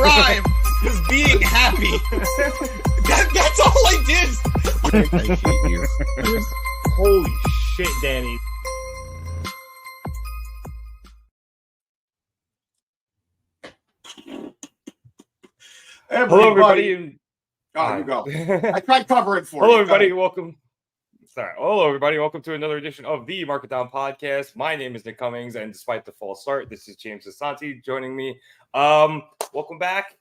crime was being happy. That's all I did. I hate you. Holy shit, Danny. Hello, everybody. Oh, you go. I tried covering for you. Hello, everybody. Welcome. Hello, everybody. Welcome to another edition of the Market Down Podcast. My name is Nick Cummings, and despite the false start, this is James Asante joining me. Welcome back.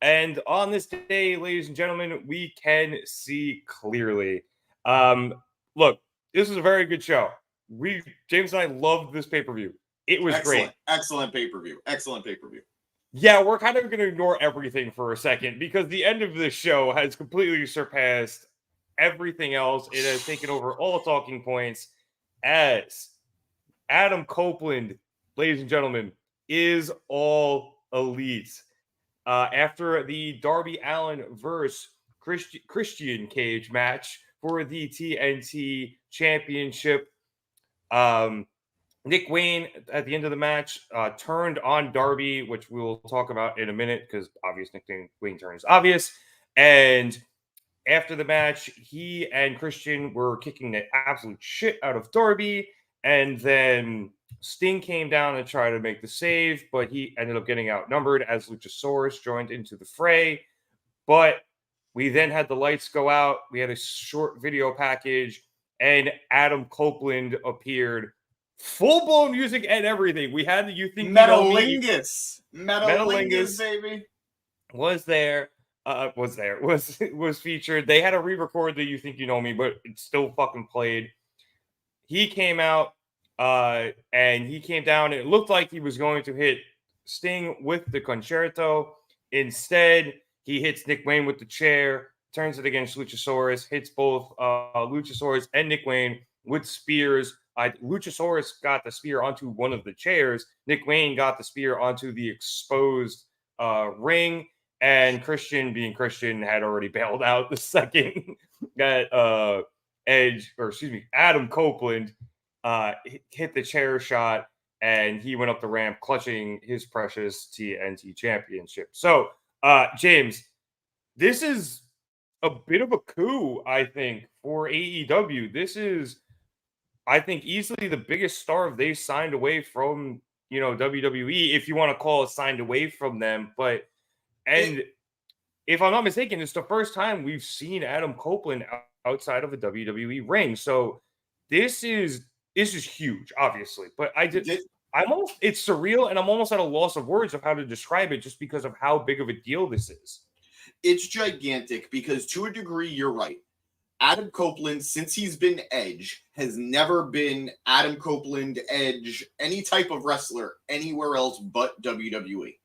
And on this day, ladies and gentlemen, we can see clearly. Look, this was a very good show. James and I loved this pay-per-view. It was great. Excellent pay-per-view. Excellent pay-per-view. Yeah, we're kind of going to ignore everything for a second because the end of this show has completely surpassed everything else. It has taken over all talking points as Adam Copeland, ladies and gentlemen, is all elite. After the Darby Allin versus Christian Cage match for the TNT Championship, Nick Wayne, at the end of the match, turned on Darby, which we'll talk about in a minute because obvious Nick Wayne turn is obvious. And after the match, he and Christian were kicking the absolute shit out of Darby. And then Sting came down and tried to make the save, but he ended up getting outnumbered as Luchasaurus joined into the fray. But we then had the lights go out. We had a short video package, and Adam Copeland appeared. Full-blown music and everything. We had the You Think You Know Me. Metalingus, baby. Was featured. They had to re-record the You Think You Know Me, but it still fucking played. He came out, and he came down. And it looked like he was going to hit Sting with the concerto. Instead, he hits Nick Wayne with the chair, turns it against Luchasaurus, hits both Luchasaurus and Nick Wayne with spears. Luchasaurus got the spear onto one of the chairs. Nick Wayne got the spear onto the exposed ring. And Christian, being Christian, had already bailed out the second that Adam Copeland hit the chair shot, and he went up the ramp clutching his precious TNT championship. So, James, this is a bit of a coup, I think, for AEW. This is, I think, easily the biggest star they signed away from, WWE, if you want to call it signed away from them. But, and if I'm not mistaken, it's the first time we've seen Adam Copeland outside of a WWE ring. So this is huge, obviously. But it's surreal, and I'm almost at a loss of words of how to describe it just because of how big of a deal this is. It's gigantic because, to a degree, you're right. Adam Copeland, since he's been Edge, has never been Adam Copeland, Edge, any type of wrestler anywhere else but WWE.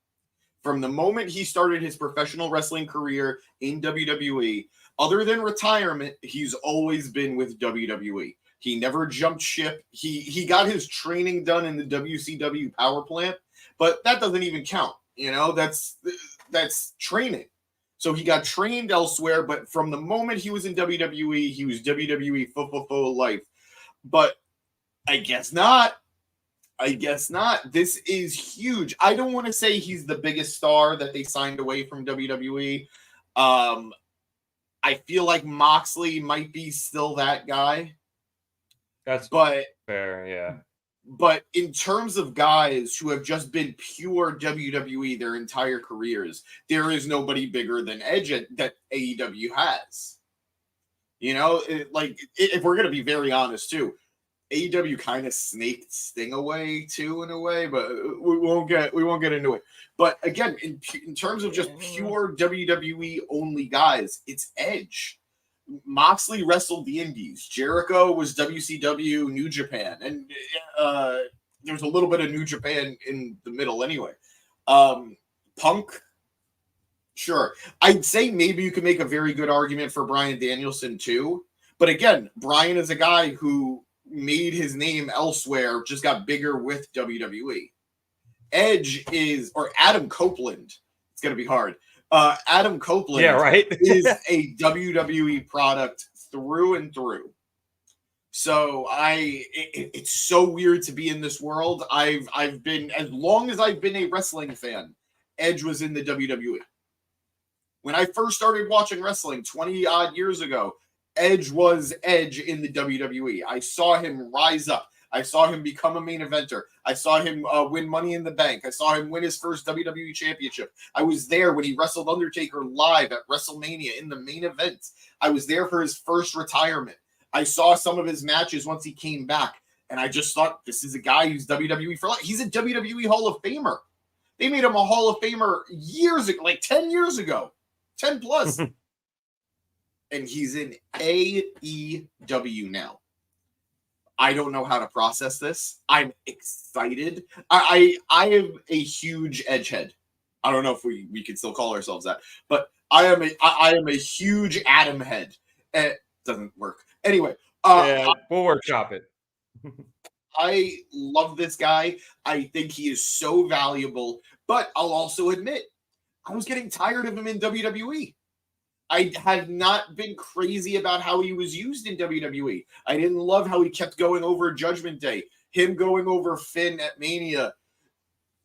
From the moment he started his professional wrestling career in WWE, other than retirement, he's always been with WWE. He never jumped ship. He got his training done in the WCW power plant, but that doesn't even count. That's training. So he got trained elsewhere, but from the moment he was in WWE, he was WWE full life. But I guess not. This is huge. I don't want to say he's the biggest star that they signed away from WWE. I feel like Moxley might be still that guy. That's fair, yeah. But in terms of guys who have just been pure WWE their entire careers, there is nobody bigger than Edge that AEW has. If we're going to be very honest too, AEW kind of snaked Sting away too, in a way, but we won't get into it. But again, in terms of just pure WWE only guys, it's Edge. Moxley wrestled the Indies. Jericho was WCW, New Japan, and there's a little bit of New Japan in the middle anyway. Punk, sure. I'd say maybe you could make a very good argument for Bryan Danielson too. But again, Bryan is a guy who made his name elsewhere, just got bigger with WWE. Edge or Adam Copeland. It's going to be hard. Adam Copeland is a WWE product through and through. So it's so weird to be in this world. I've been, as long as I've been a wrestling fan, Edge was in the WWE. When I first started watching wrestling 20 odd years ago, Edge was Edge in the WWE. I saw him rise up. I saw him become a main eventer. I saw him win Money in the Bank. I saw him win his first WWE championship. I was there when he wrestled Undertaker live at WrestleMania in the main event. I was there for his first retirement. I saw some of his matches once he came back, and I just thought, this is a guy who's WWE for life. He's a WWE Hall of Famer. They made him a Hall of Famer years ago, like 10 years ago, 10 plus. And he's in AEW now. I don't know how to process this. I'm excited. I am a huge Edge head. I don't know if we can still call ourselves that, but I am a huge Adam head. It doesn't work. Anyway, we'll workshop it. I love this guy. I think he is so valuable, but I'll also admit I was getting tired of him in WWE. I have not been crazy about how he was used in WWE. I didn't love how he kept going over Judgment Day. Him going over Finn at Mania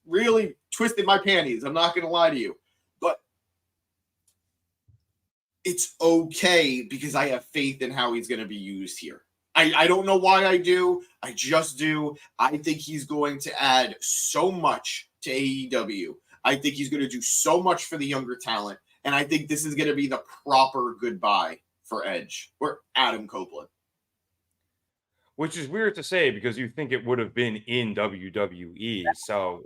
really twisted my panties. I'm not going to lie to you. But it's okay because I have faith in how he's going to be used here. I don't know why I do. I just do. I think he's going to add so much to AEW. I think he's going to do so much for the younger talent. And I think this is going to be the proper goodbye for Edge or Adam Copeland. Which is weird to say because you think it would have been in WWE. So,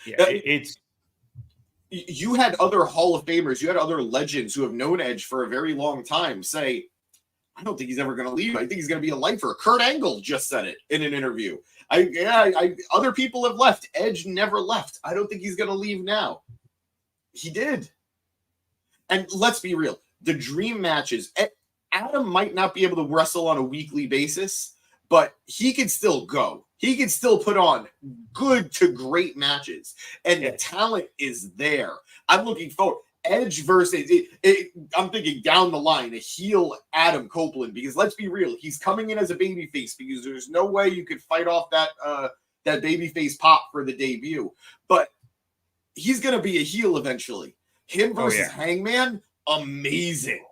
yeah, it's. You had other Hall of Famers, you had other legends who have known Edge for a very long time say, I don't think he's ever going to leave. I think he's going to be a lifer. Kurt Angle just said it in an interview. Other people have left. Edge never left. I don't think he's going to leave now. He did. And let's be real. The dream matches, Adam might not be able to wrestle on a weekly basis, but he can still go. He can still put on good to great matches. And the talent is there. I'm looking forward. Edge versus, I'm thinking down the line, a heel Adam Copeland, because let's be real. He's coming in as a babyface because there's no way you could fight off that babyface pop for the debut. But he's going to be a heel eventually. Him versus Hangman, amazing.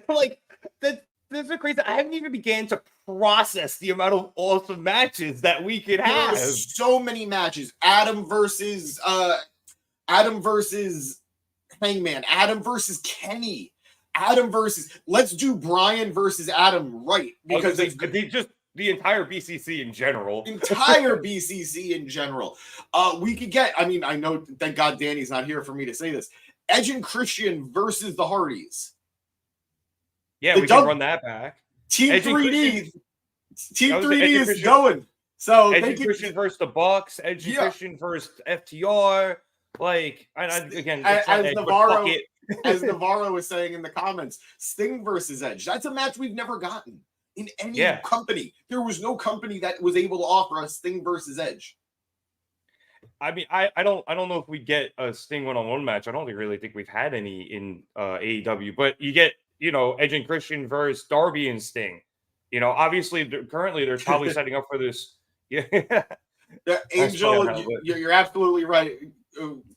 Like, that's so crazy. I haven't even began to process the amount of awesome matches that we could have. There's so many matches. Adam versus Hangman. Adam versus Kenny. Let's do Brian versus Adam right. Because it's just the entire BCC in general. We could get, I know, thank God Danny's not here for me to say this. Edge and Christian versus the Hardys. Yeah, we can run that back. Team 3D is going. So Edge and Christian versus the Bucks. Edge and Christian versus FTR. Like, again, as Navarro was saying in the comments, Sting versus Edge. That's a match we've never gotten in any company. There was no company that was able to offer us Sting versus Edge. I mean, I don't know if we get a Sting one-on-one match. I don't really think we've had any in AEW, but you get, Edge and Christian versus Darby and Sting. Obviously, currently they're probably setting up for this. Yeah, Angel, you're absolutely right.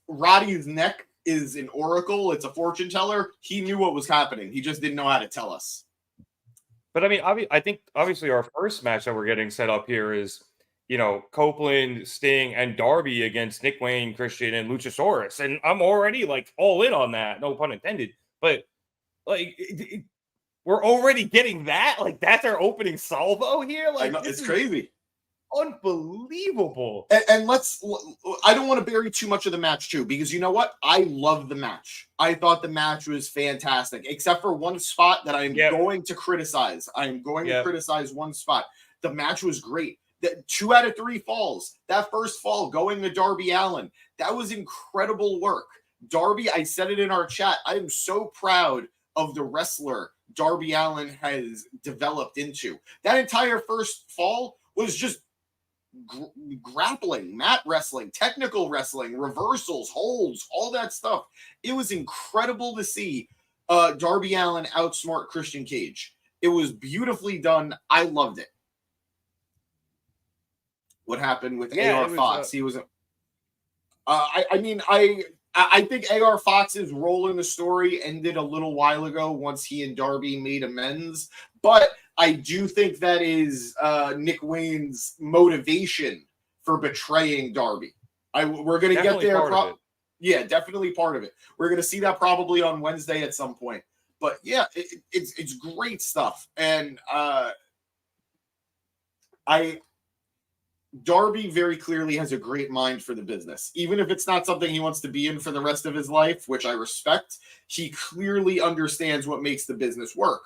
Roddy's neck is an oracle. It's a fortune teller. He knew what was happening. He just didn't know how to tell us. But I think obviously our first match that we're getting set up here is, Copeland, Sting, and Darby against Nick Wayne, Christian, and Luchasaurus. And I'm already all in on that. No pun intended. But we're already getting that. That's our opening salvo here. It's crazy. Unbelievable. And I don't want to bury too much of the match too, because you know what? I love the match. I thought the match was fantastic, except for one spot that I am going to criticize. I am going to criticize one spot. The match was great. 2 out of 3 falls. That first fall going to Darby Allin, that was incredible work. Darby, I said it in our chat, I am so proud of the wrestler Darby Allin has developed into. That entire first fall was just grappling, mat wrestling, technical wrestling, reversals, holds, all that stuff. It was incredible to see Darby Allin outsmart Christian Cage. It was beautifully done. I loved it. What happened with AR Fox? He was I mean, I think AR Fox's role in the story ended a little while ago once he and Darby made amends, but I do think that is Nick Wayne's motivation for betraying Darby. We're gonna get Definitely there. part of it. Yeah, definitely part of it. We're gonna see that probably on Wednesday at some point. But yeah, it's great stuff, and Darby very clearly has a great mind for the business. Even if it's not something he wants to be in for the rest of his life, which I respect, he clearly understands what makes the business work.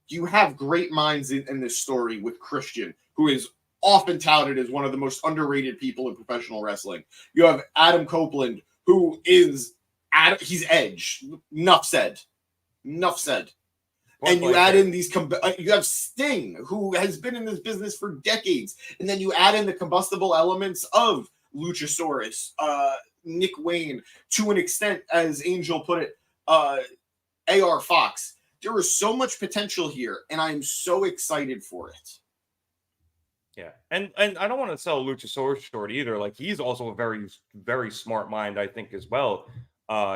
You have great minds in this story with Christian, who is often touted as one of the most underrated people in professional wrestling. You have Adam Copeland, who is he's Edge. Enough said. Enough said. And you add in these, you have Sting, who has been in this business for decades. And then you add in the combustible elements of Luchasaurus, Nick Wayne, to an extent, as Angel put it, AR Fox. There is so much potential here, and I'm so excited for it. Yeah. And I don't want to sell Luchasaurus short either. Like, he's also a very, very smart mind, I think, as well.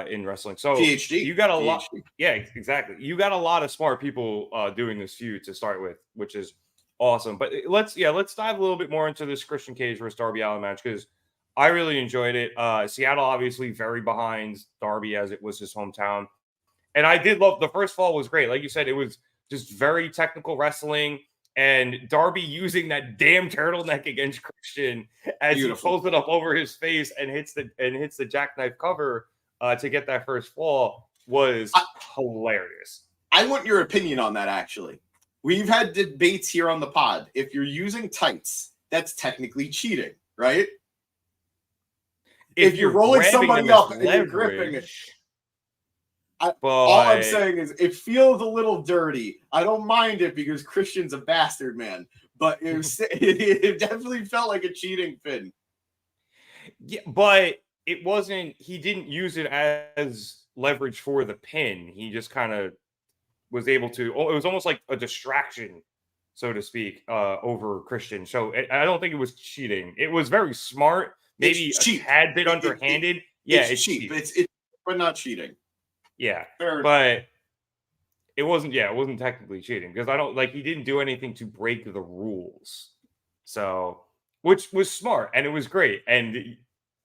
In wrestling. So PhD. You got a lot. Yeah, exactly. You got a lot of smart people doing this feud to start with, which is awesome. But let's dive a little bit more into this Christian Cage versus Darby Allin match, because I really enjoyed it. Seattle obviously very behind Darby, as it was his hometown. And I did love the first fall was great. Like you said, it was just very technical wrestling, and Darby using that damn turtleneck against Christian as he pulls it up over his face and hits the jackknife cover to get that first fall was hilarious. I want your opinion on that, actually. We've had debates here on the pod. If you're using tights, that's technically cheating, right? If you're rolling somebody up and you're gripping it. All I'm saying is it feels a little dirty. I don't mind it because Christian's a bastard, man. But it definitely felt like a cheating pin. Yeah, but it wasn't, he didn't use it as leverage for the pin. He just kind of was able to, it was almost like a distraction, so to speak, over Christian. So I don't think it was cheating. It was very smart, maybe a tad bit underhanded. It's cheap. It's but not cheating. Yeah. But it wasn't technically cheating, because he didn't do anything to break the rules. So, which was smart, and it was great. And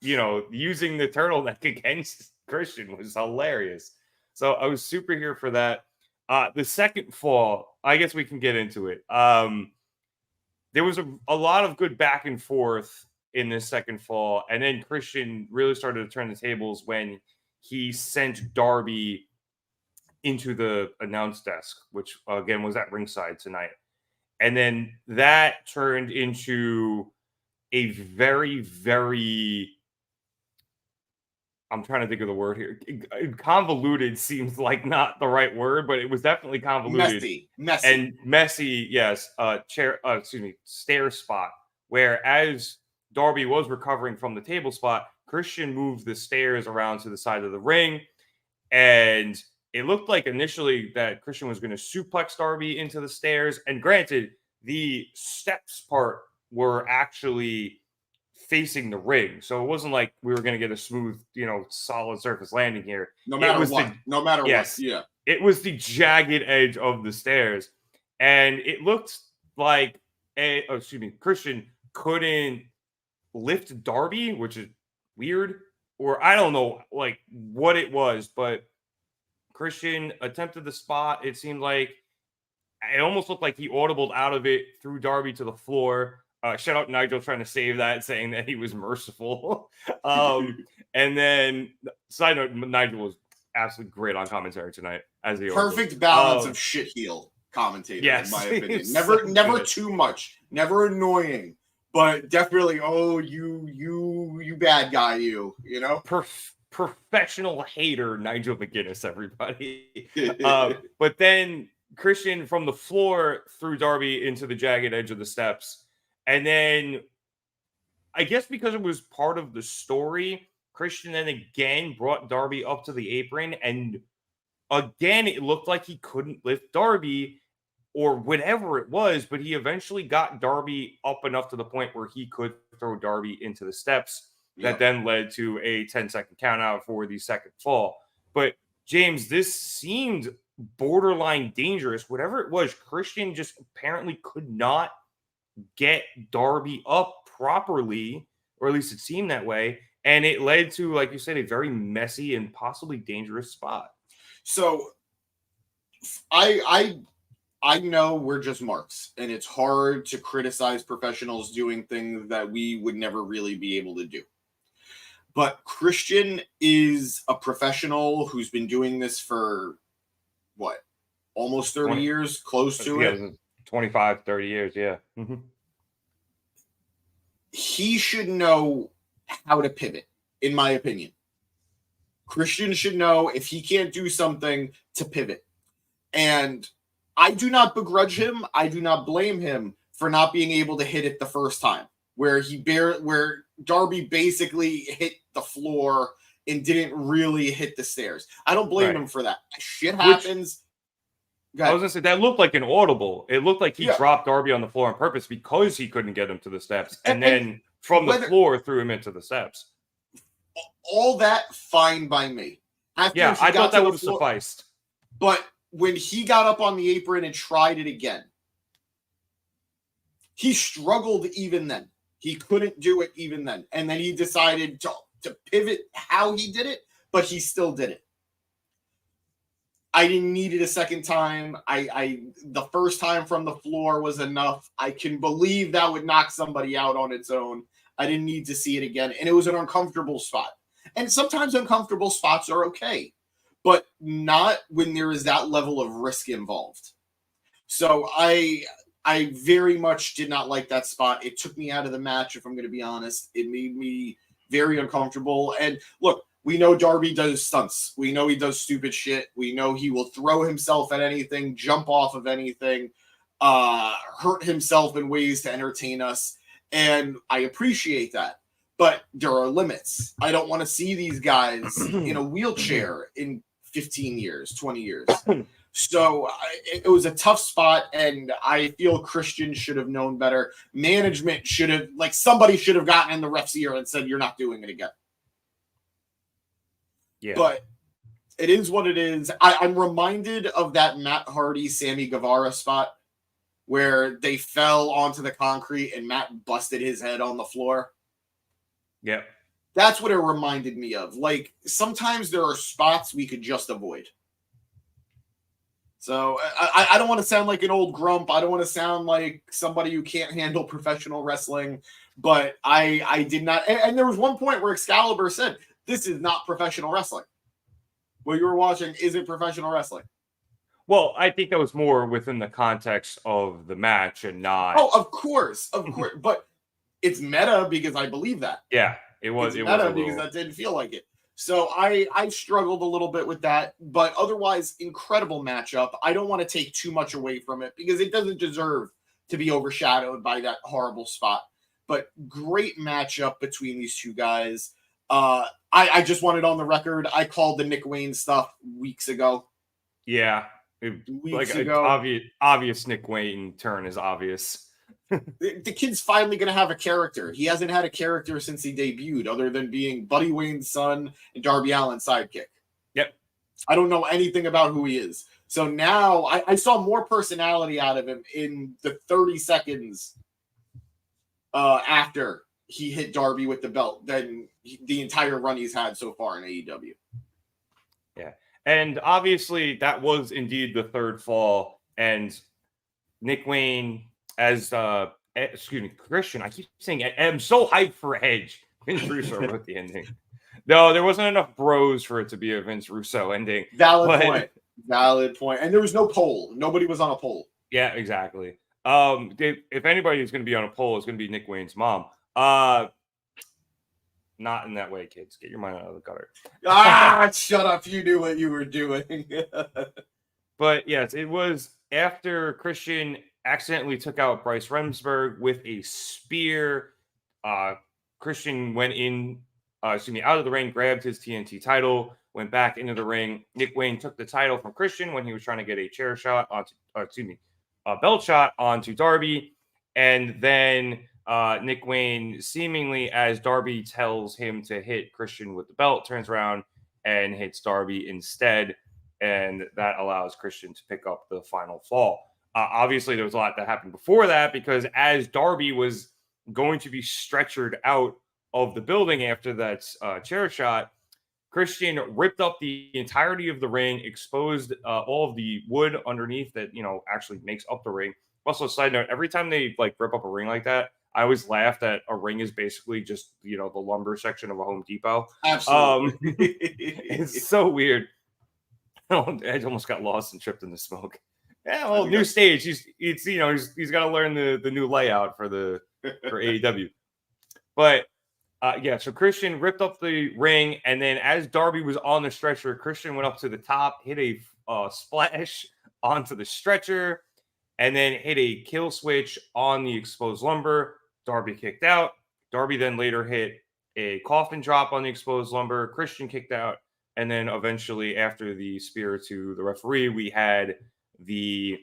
using the turtleneck against Christian was hilarious. So I was super here for that. The second fall, I guess we can get into it. There was a lot of good back and forth in this second fall, and then Christian really started to turn the tables when he sent Darby into the announce desk, which again was at ringside tonight. And then that turned into a very, very, I'm trying to think of the word here. Convoluted seems like not the right word, but it was definitely convoluted. Messy. And messy, yes. Stair spot, where as Darby was recovering from the table spot, Christian moved the stairs around to the side of the ring. And it looked like initially that Christian was going to suplex Darby into the stairs. And granted, the steps part were actually facing the ring, so it wasn't like we were going to get a smooth, solid surface landing here. No matter what, yeah. It was the jagged edge of the stairs, and it looked like Christian couldn't lift Darby, which is weird, or I don't know, like what it was, but Christian attempted the spot. It seemed like it almost looked like he audibled out of it, threw Darby to the floor. Shout out Nigel trying to save that, saying that he was merciful. And then, side note, Nigel was absolutely great on commentary tonight. Perfect balance of shit heel commentator, in my opinion. Never too much, never annoying, but definitely, you bad guy, you know? Professional hater, Nigel McGuinness, everybody. But then Christian from the floor threw Darby into the jagged edge of the steps. And then, I guess because it was part of the story, Christian then again brought Darby up to the apron. And again, it looked like he couldn't lift Darby or whatever it was, but he eventually got Darby up enough to the point where he could throw Darby into the steps. that then led to a 10-second count out for the second fall. But James, this seemed borderline dangerous. Whatever it was, Christian just apparently could not get Darby up properly, or at least it seemed that way. And it led to, like you said, a very messy and possibly dangerous spot. So I know we're just marks, and it's hard to criticize professionals doing things that we would never really be able to do. But Christian is a professional who's been doing this for, what, almost 30 years, close to it? 25, 30 years, yeah. Mm-hmm. He should know how to pivot, in my opinion. Christian should know if he can't do something to pivot. And I do not begrudge him. I do not blame him for not being able to hit it the first time, where Darby basically hit the floor and didn't really hit the stairs. I don't blame him for that. Shit happens. I was going to say, that looked like an audible. It looked like he dropped Darby on the floor on purpose because he couldn't get him to the steps. And then from the floor, threw him into the steps. All that, fine by me. I thought that would have sufficed. But when he got up on the apron and tried it again, he struggled even then. He couldn't do it even then. And then he decided to pivot how he did it, but he still did it. I didn't need it a second time. The first time from the floor was enough. I can believe that would knock somebody out on its own. I didn't need to see it again. And it was an uncomfortable spot. And sometimes uncomfortable spots are okay, but not when there is that level of risk involved. So I very much did not like that spot. It took me out of the match, if I'm going to be honest. It made me very uncomfortable. And look, we know Darby does stunts. We know he does stupid shit. We know he will throw himself at anything, jump off of anything, hurt himself in ways to entertain us. And I appreciate that. But there are limits. I don't want to see these guys in a wheelchair in 15 years, 20 years. So it was a tough spot, and I feel Christian should have known better. Management should have, somebody should have gotten in the ref's ear and said, you're not doing it again. Yeah. But it is what it is. I'm reminded of that Matt Hardy, Sammy Guevara spot where they fell onto the concrete and Matt busted his head on the floor. Yep. That's what it reminded me of. Sometimes there are spots we could just avoid. So I don't want to sound like an old grump. I don't want to sound like somebody who can't handle professional wrestling. But I did not. And there was one point where Excalibur said, this is not professional wrestling. What you were watching isn't professional wrestling. Well, I think that was more within the context of the match and not... Oh, of course. But it's meta because I believe that. Yeah, it was. It's meta because that didn't feel like it. So I struggled a little bit with that. But otherwise, incredible matchup. I don't want to take too much away from it because it doesn't deserve to be overshadowed by that horrible spot. But great matchup between these two guys. I just wanted on the record, I called the Nick Wayne stuff weeks ago. Yeah. Weeks ago. Obvious Nick Wayne turn is obvious. The kid's finally going to have a character. He hasn't had a character since he debuted, other than being Buddy Wayne's son and Darby Allin's sidekick. Yep. I don't know anything about who he is. So now I saw more personality out of him in the 30 seconds after he hit Darby with the belt than the entire run he's had so far in AEW. Yeah. And obviously that was indeed the third fall. And Nick Wayne as Christian, I keep saying I'm so hyped for Edge. Vince Russo wrote the ending. No, there wasn't enough bros for it to be a Vince Russo ending. Valid point. And there was no poll. Nobody was on a poll. Yeah, exactly. If anybody is going to be on a poll, it's going to be Nick Wayne's mom. Not in that way, kids. Get your mind out of the gutter. Shut up. You knew what you were doing. But yes, it was after Christian accidentally took out Bryce Remsburg with a spear. Christian went out of the ring, grabbed his TNT title, went back into the ring. Nick Wayne took the title from Christian when he was trying to get a belt shot onto Darby. And then Nick Wayne, seemingly as Darby tells him to hit Christian with the belt, turns around and hits Darby instead. And that allows Christian to pick up the final fall. Obviously, there was a lot that happened before that, because as Darby was going to be stretchered out of the building after that chair shot, Christian ripped up the entirety of the ring, exposed all of the wood underneath that, actually makes up the ring. Also, side note, every time they rip up a ring like that, I always laugh that a ring is basically just, the lumber section of a Home Depot. Absolutely. It's so weird. Edge almost got lost and tripped in the smoke. Yeah, well, new stage. He's got to learn the new layout for AEW. But so Christian ripped up the ring, and then as Darby was on the stretcher, Christian went up to the top, hit a splash onto the stretcher, and then hit a kill switch on the exposed lumber. Darby kicked out. Darby then later hit a coffin drop on the exposed lumber. Christian kicked out. And then eventually, after the spear to the referee, we had the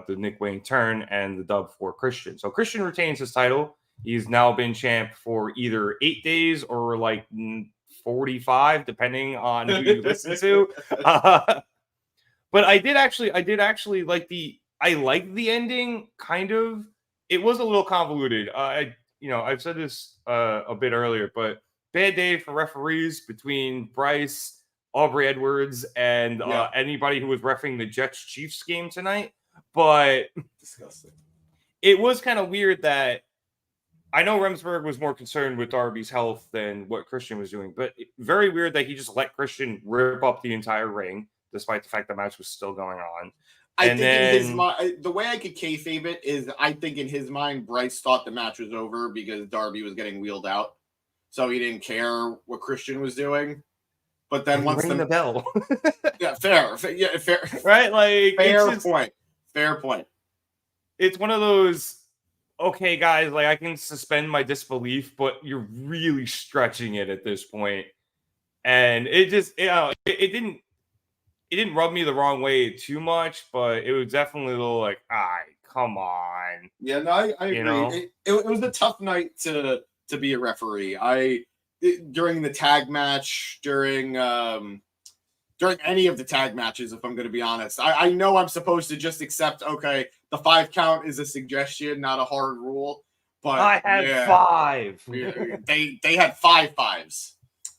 Nick Wayne turn and the dub for Christian. So Christian retains his title. He's now been champ for either 8 days or 45, depending on who you listen to. But I did actually like the ending, kind of. It was a little convoluted. I've said this a bit earlier, but bad day for referees between Bryce, Aubrey Edwards, and anybody who was reffing the Jets-Chiefs game tonight. But disgusting. It was kind of weird that I know Remsburg was more concerned with Darby's health than what Christian was doing, but very weird that he just let Christian rip up the entire ring, despite the fact the match was still going on. I think in his mind, the way I could kayfabe it is, I think in his mind, Bryce thought the match was over because Darby was getting wheeled out, so he didn't care what Christian was doing. But then once the bell, fair, right? Fair point. It's one of those. Okay, guys, I can suspend my disbelief, but you're really stretching it at this point. And it just, it didn't rub me the wrong way too much, but it was definitely a little come on. Yeah, no, I agree. It was a tough night to be a referee. During the tag match, during any of the tag matches, if I'm going to be honest, I know I'm supposed to just accept, okay, the 5 count is a suggestion, not a hard rule. But I had 5. They had 5 5s.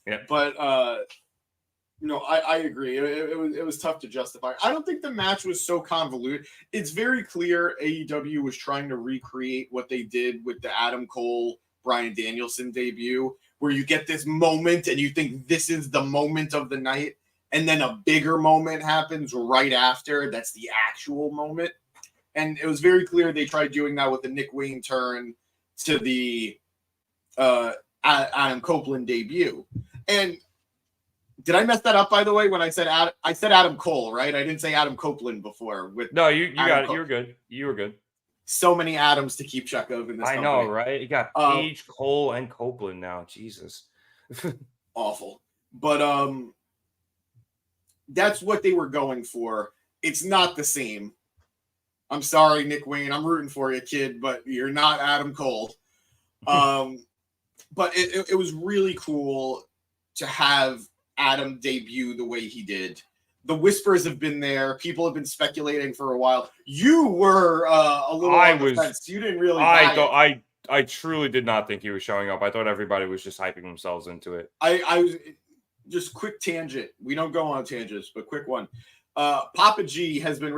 Yeah. But I agree. It was tough to justify. I don't think the match was so convoluted. It's very clear AEW was trying to recreate what they did with the Adam Cole, Bryan Danielson debut, where you get this moment and you think this is the moment of the night, and then a bigger moment happens right after. That's the actual moment. And it was very clear they tried doing that with the Nick Wayne turn to the Adam Copeland debut. And did I mess that up, by the way, when I said Adam Cole, right? I didn't say Adam Copeland before. No, you got it. You were good. You were good. So many Adams to keep track of in this company. I know, right? You got Page, Cole, and Copeland now. Jesus. Awful. But that's what they were going for. It's not the same. I'm sorry, Nick Wayne. I'm rooting for you, kid, but you're not Adam Cole. But it was really cool to have Adam debut the way he did. The whispers have been there. People have been speculating for a while. You were a little on the fence. You didn't really buy it. I truly did not think he was showing up. I thought everybody was just hyping themselves into it. I was just quick tangent. We don't go on tangents, but quick one. Papa G has been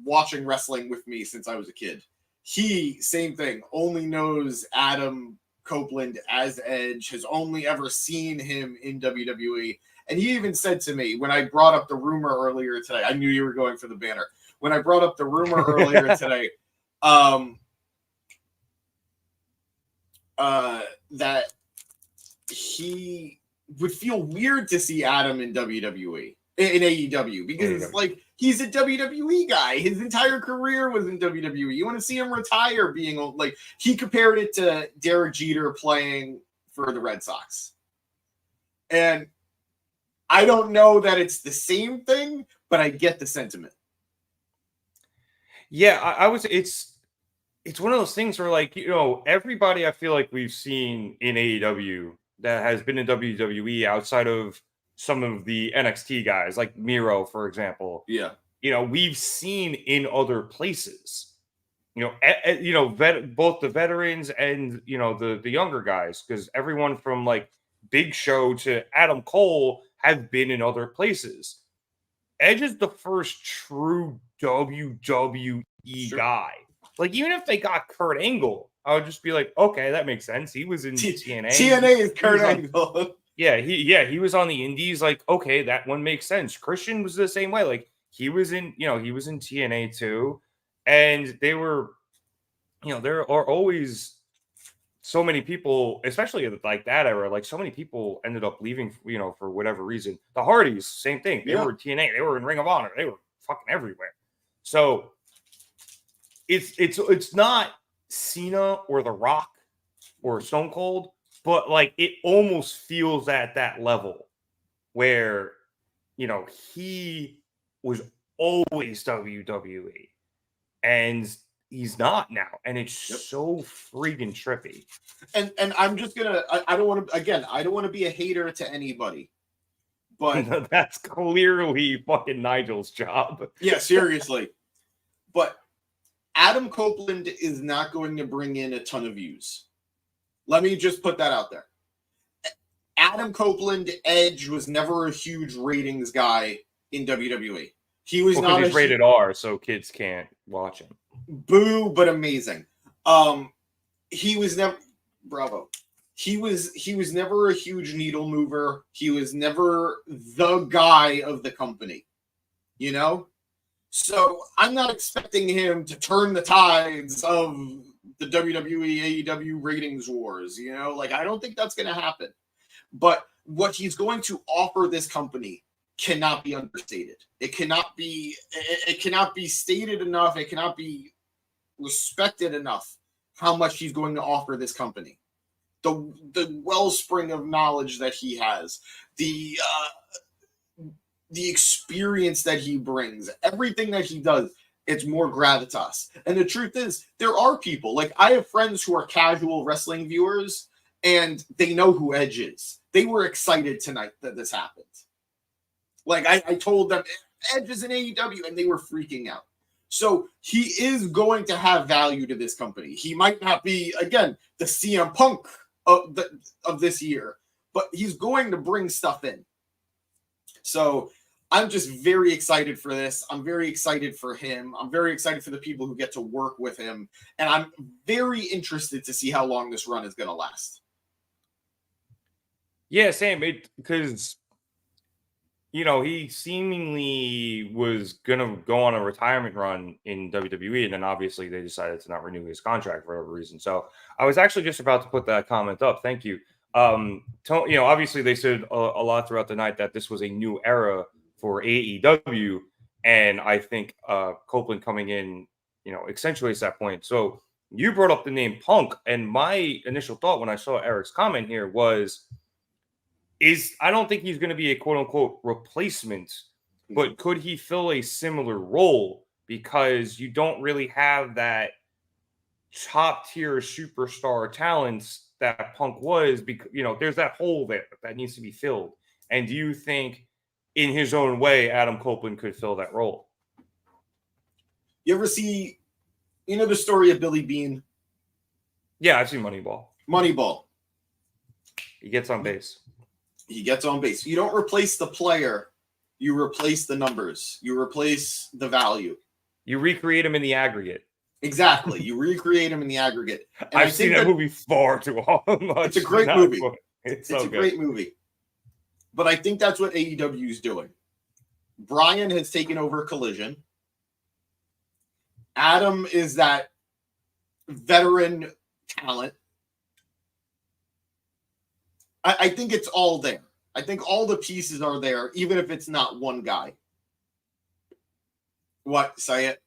watching wrestling with me since I was a kid. He, same thing, only knows Adam Copeland as Edge, has only ever seen him in WWE. And he even said to me, when I brought up the rumor earlier today, I knew you were going for the banner. When I brought up the rumor earlier today, that he would feel weird to see Adam in WWE. In AEW, because he's a WWE guy. His entire career was in WWE. You want to see him retire being he compared it to Derek Jeter playing for the Red Sox. And I don't know that it's the same thing, but I get the sentiment. Yeah, it's one of those things where, like, everybody I feel like we've seen in AEW that has been in WWE outside of some of the NXT guys, like Miro, for example. Yeah. We've seen in other places. Both the veterans and the younger guys, because everyone from like Big Show to Adam Cole have been in other places. Edge is the first true WWE guy. Like, even if they got Kurt Angle, I would just be like, okay, that makes sense. He was in TNA. TNA is Kurt Angle. He was on the Indies. Like, okay, that one makes sense. Christian was the same way. Like, he was in TNA too. And they were, there are always so many people, especially like that era, like so many people ended up leaving, for whatever reason. The Hardys, same thing. They were in TNA. They were in Ring of Honor. They were fucking everywhere. So it's not Cena or The Rock or Stone Cold, but like it almost feels at that level where, he was always WWE and he's not now. And it's so freaking trippy. And I'm just gonna, I don't want to be a hater to anybody, but that's clearly fucking Nigel's job. Yeah, seriously. But Adam Copeland is not going to bring in a ton of views. Let me just put that out there. Adam Copeland, Edge, was never a huge ratings guy in WWE. He was not he's rated R, so kids can't watch him. Boo, but amazing. He was never bravo. He was never a huge needle mover. He was never the guy of the company. So I'm not expecting him to turn the tides of the WWE AEW ratings wars. I don't think that's going to happen. But what he's going to offer this company cannot be understated. It cannot be stated enough. It cannot be respected enough how much he's going to offer this company. The wellspring of knowledge that he has, the experience that he brings, everything that he does, it's more gravitas. And the truth is, there are people, like I have friends who are casual wrestling viewers and they know who Edge is. They were excited tonight that this happened. Like I told them Edge is in AEW and they were freaking out. So he is going to have value to this company. He might not be, again, the CM Punk of this year, but he's going to bring stuff in. So I'm just very excited for this. I'm very excited for him. I'm very excited for the people who get to work with him. And I'm very interested to see how long this run is going to last. Yeah, same. Because, he seemingly was going to go on a retirement run in WWE. And then obviously they decided to not renew his contract for whatever reason. So I was actually just about to put that comment up. Thank you. Obviously they said a lot throughout the night that this was a new era for AEW, and I think Copeland coming in, accentuates that point. So you brought up the name Punk, and my initial thought when I saw Eric's comment here was, I don't think he's going to be a quote unquote replacement, but could he fill a similar role? Because you don't really have that top tier superstar talents that Punk was, because there's that hole there that needs to be filled. And do you think, in his own way, Adam Copeland could fill that role? You ever see, the story of Billy Bean? Yeah, I've seen Moneyball. He gets on base. You don't replace the player. You replace the numbers. You replace the value. You recreate him in the aggregate. Exactly. You recreate him in the aggregate. And I've seen that movie far too much. It's a great movie. It's a great movie. But I think that's what AEW is doing. Brian has taken over Collision. Adam is that veteran talent. I think it's all there. I think all the pieces are there, even if it's not one guy. What? Say it.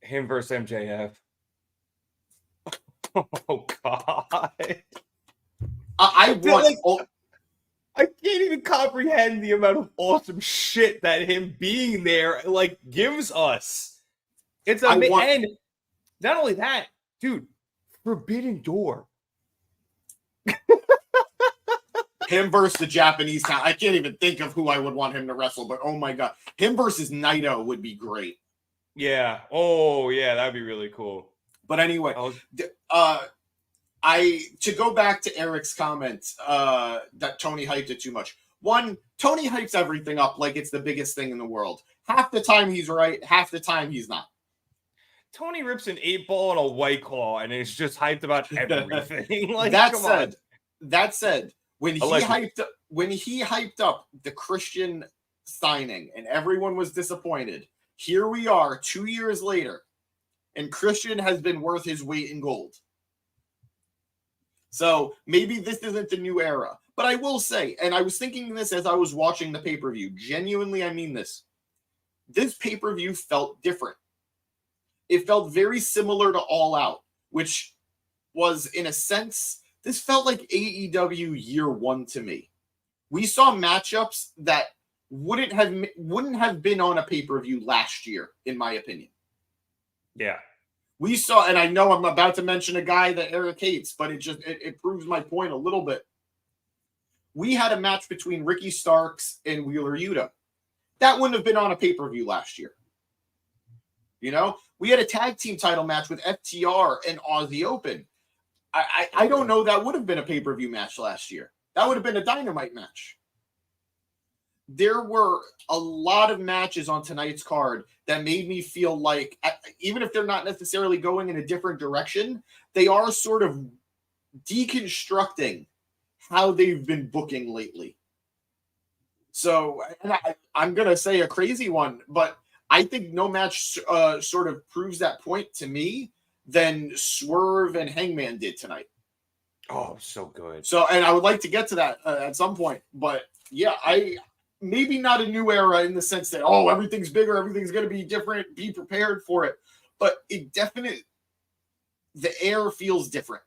Him versus MJF. Oh, God. I can't even comprehend the amount of awesome shit that him being there gives us. It's amazing. And not only that, dude, Forbidden Door. Him versus the Japanese town. I can't even think of who I would want him to wrestle, but oh my god, him versus Naito would be great. Yeah. Oh, yeah, that'd be really cool. But anyway, to go back to Eric's comment that Tony hyped it too much. One, Tony hypes everything up like it's the biggest thing in the world. Half the time he's right, half the time he's not. Tony rips an 8-ball and a White Claw, and it's just hyped about everything. Like, that said, when he hyped up the Christian signing and everyone was disappointed, here we are 2 years later, and Christian has been worth his weight in gold. So maybe this isn't the new era. But I will say, and I was thinking this as I was watching the pay-per-view, genuinely I mean this. This pay-per-view felt different. It felt very similar to All Out, which was, in a sense, this felt like AEW year one to me. We saw matchups that wouldn't have been on a pay-per-view last year, in my opinion. Yeah. We saw, and I know I'm about to mention a guy that Eric hates, but it proves my point a little bit. We had a match between Ricky Starks and Wheeler Yuta. That wouldn't have been on a pay-per-view last year. You know, we had a tag team title match with FTR and Aussie Open. I don't know that would have been a pay-per-view match last year. That would have been a Dynamite match. There were a lot of matches on tonight's card that made me feel like, even if they're not necessarily going in a different direction, they are sort of deconstructing how they've been booking lately. So, and I'm going to say a crazy one, but I think no match sort of proves that point to me than Swerve and Hangman did tonight. Oh, so good. So, and I would like to get to that at some point, but yeah, maybe not a new era in the sense that, oh, everything's bigger, everything's going to be different, be prepared for it. But the air feels different.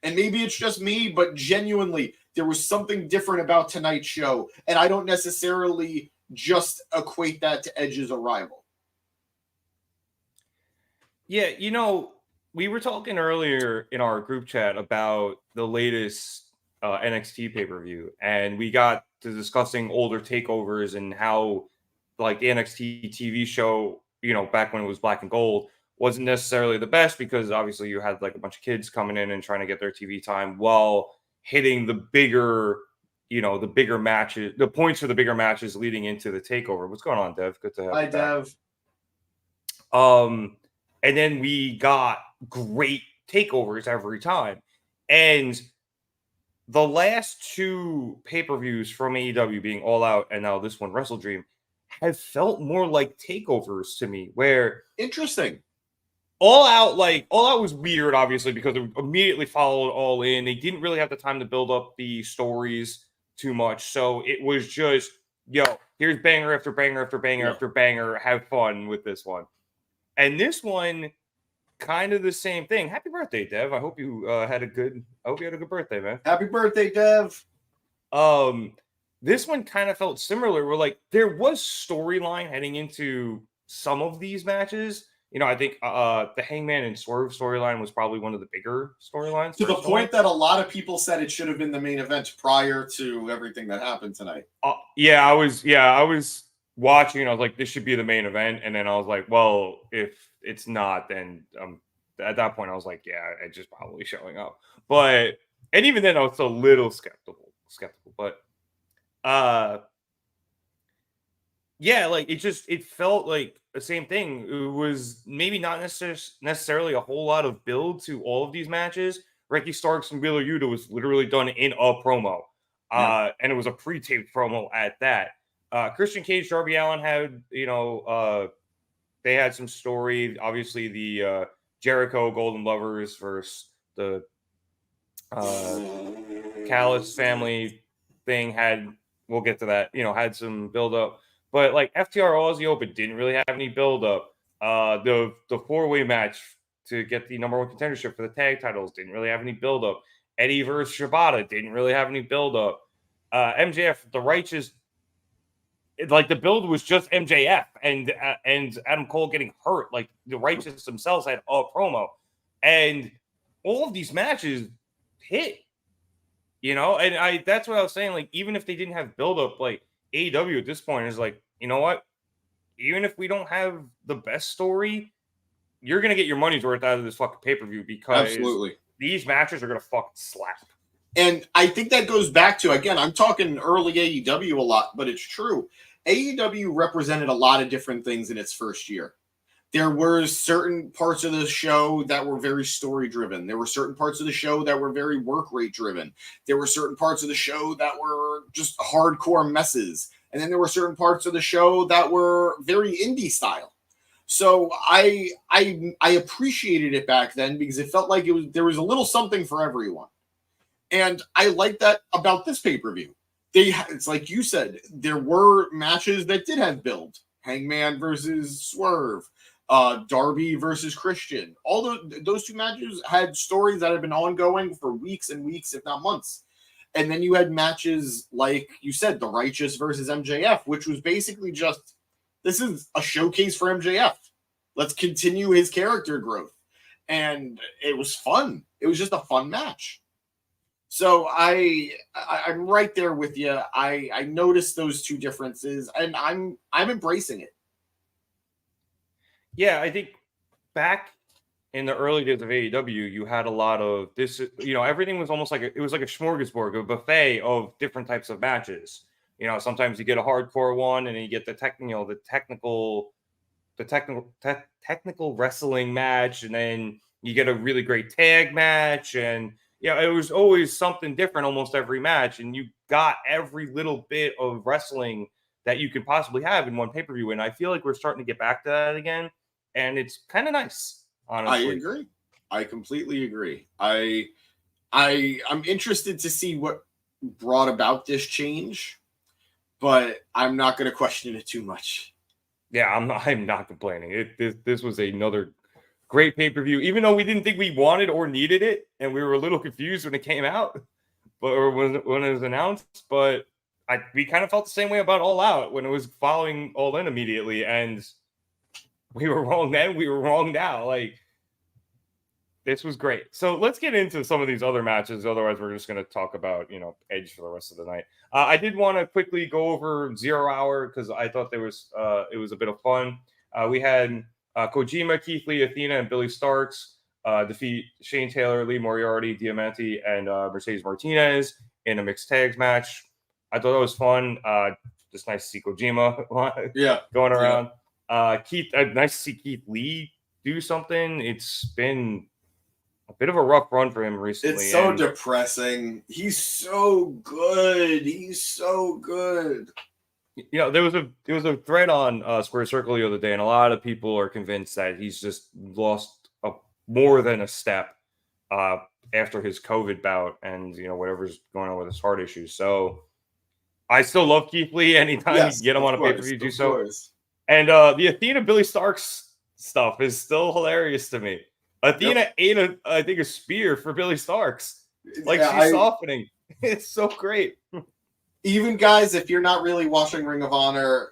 And maybe it's just me, but genuinely, there was something different about tonight's show. And I don't necessarily just equate that to Edge's arrival. Yeah, you know, we were talking earlier in our group chat about the latest NXT pay-per-view, and we got to discussing older takeovers and how, like, the NXT TV show, you know, back when it was black and gold, wasn't necessarily the best because obviously you had like a bunch of kids coming in and trying to get their TV time while hitting the bigger, you know, the bigger matches, the points for the bigger matches leading into the takeover. What's going on, Dev? Good to have you. Hi, Dev. And then we got great takeovers every time. And the last two pay-per-views from AEW, being All Out and now this one, WrestleDream, have felt more like takeovers to me, where interesting. All Out was weird, obviously, because it immediately followed All In. They didn't really have the time to build up the stories too much. So it was just, yo, here's banger after banger after banger after banger. Have fun with this one. And this one, kind of the same thing. Happy birthday, Dev. I hope you had a good birthday, man. Happy birthday, Dev. This one kind of felt similar, where like there was storyline heading into some of these matches. You know, I think the Hangman and Swerve storyline was probably one of the bigger storylines. To the point that a lot of people said it should have been the main event prior to everything that happened tonight. I was watching and I was like, this should be the main event. And then I was like, well, if it's not, then at that point I was like, yeah, it's just probably showing up. But, and even then I was a little skeptical, but yeah, like it felt like the same thing. It was maybe not necessarily a whole lot of build to all of these matches. Ricky Starks and Wheeler Yuta was literally done in a promo. And it was a pre-taped promo at that. Christian Cage, Darby Allin had, you know, they had some story. Obviously, the Jericho Golden Lovers versus the Callis family thing had, we'll get to that, you know, had some build-up. But like FTR Aussie Open didn't really have any build-up. The four-way match to get the number one contendership for the tag titles didn't really have any build-up. Eddie versus Shibata didn't really have any build-up. MJF, the Righteous like the build was just MJF and Adam Cole getting hurt. Like the Righteous themselves had a promo, and all of these matches hit. And that's what I was saying. Like, even if they didn't have build up, like AEW at this point is like, you know what? Even if we don't have the best story, you're gonna get your money's worth out of this fucking pay-per-view because Absolutely. These matches are gonna fucking slap. And I think that goes back to, again, I'm talking early AEW a lot, but it's true. AEW represented a lot of different things in its first year. There were certain parts of the show that were very story driven. There were certain parts of the show that were very work rate driven. There were certain parts of the show that were just hardcore messes. And then there were certain parts of the show that were very indie style. So I appreciated it back then because it felt like there was a little something for everyone. And I like that about this pay-per-view. It's like you said, there were matches that did have build. Hangman versus Swerve, Darby versus Christian. All those two matches had stories that had been ongoing for weeks and weeks, if not months. And then you had matches like you said, the Righteous versus MJF, which was basically just, this is a showcase for MJF. Let's continue his character growth. And it was fun. It was just a fun match. So I'm right there with you. I noticed those two differences, and I'm embracing it. Yeah, I think back in the early days of AEW, you had a lot of this. Everything was almost like it was like a smorgasbord, a buffet of different types of matches. Sometimes you get a hardcore one, and then you get the technical wrestling match, and then you get a really great tag match, and it was always something different almost every match, and you got every little bit of wrestling that you could possibly have in one pay-per-view. And I feel like we're starting to get back to that again, and it's kind of nice, honestly. I agree. I completely agree. I'm interested to see what brought about this change, but I'm not going to question it too much. Yeah, I'm not complaining. This was another great pay-per-view, even though we didn't think we wanted or needed it, and we were a little confused when it came out, or when it was announced. But we kind of felt the same way about All Out when it was following All In immediately, and we were wrong then. We were wrong now. Like, this was great. So let's get into some of these other matches. Otherwise, we're just going to talk about Edge for the rest of the night. I did want to quickly go over 0 Hour because I thought it was a bit of fun. We had Kojima, Keith Lee, Athena, and Billy Starks defeat Shane Taylor, Lee Moriarty, Diamante, and Mercedes Martinez in a mixed tags match. I thought that was fun. Just nice to see Kojima going around. Keith, nice to see Keith Lee do something. It's been a bit of a rough run for him recently. It's so depressing. He's so good. There was a thread on Square Circle the other day, and a lot of people are convinced that he's just lost more than a step after his COVID bout and whatever's going on with his heart issues. So I still love Keith Lee. Anytime you get him on a pay-per-view, do so. And the Athena Billy Starks stuff is still hilarious to me. Athena ate a spear for Billy Starks. Like, she's softening. It's so great. Even guys, if you're not really watching Ring of Honor,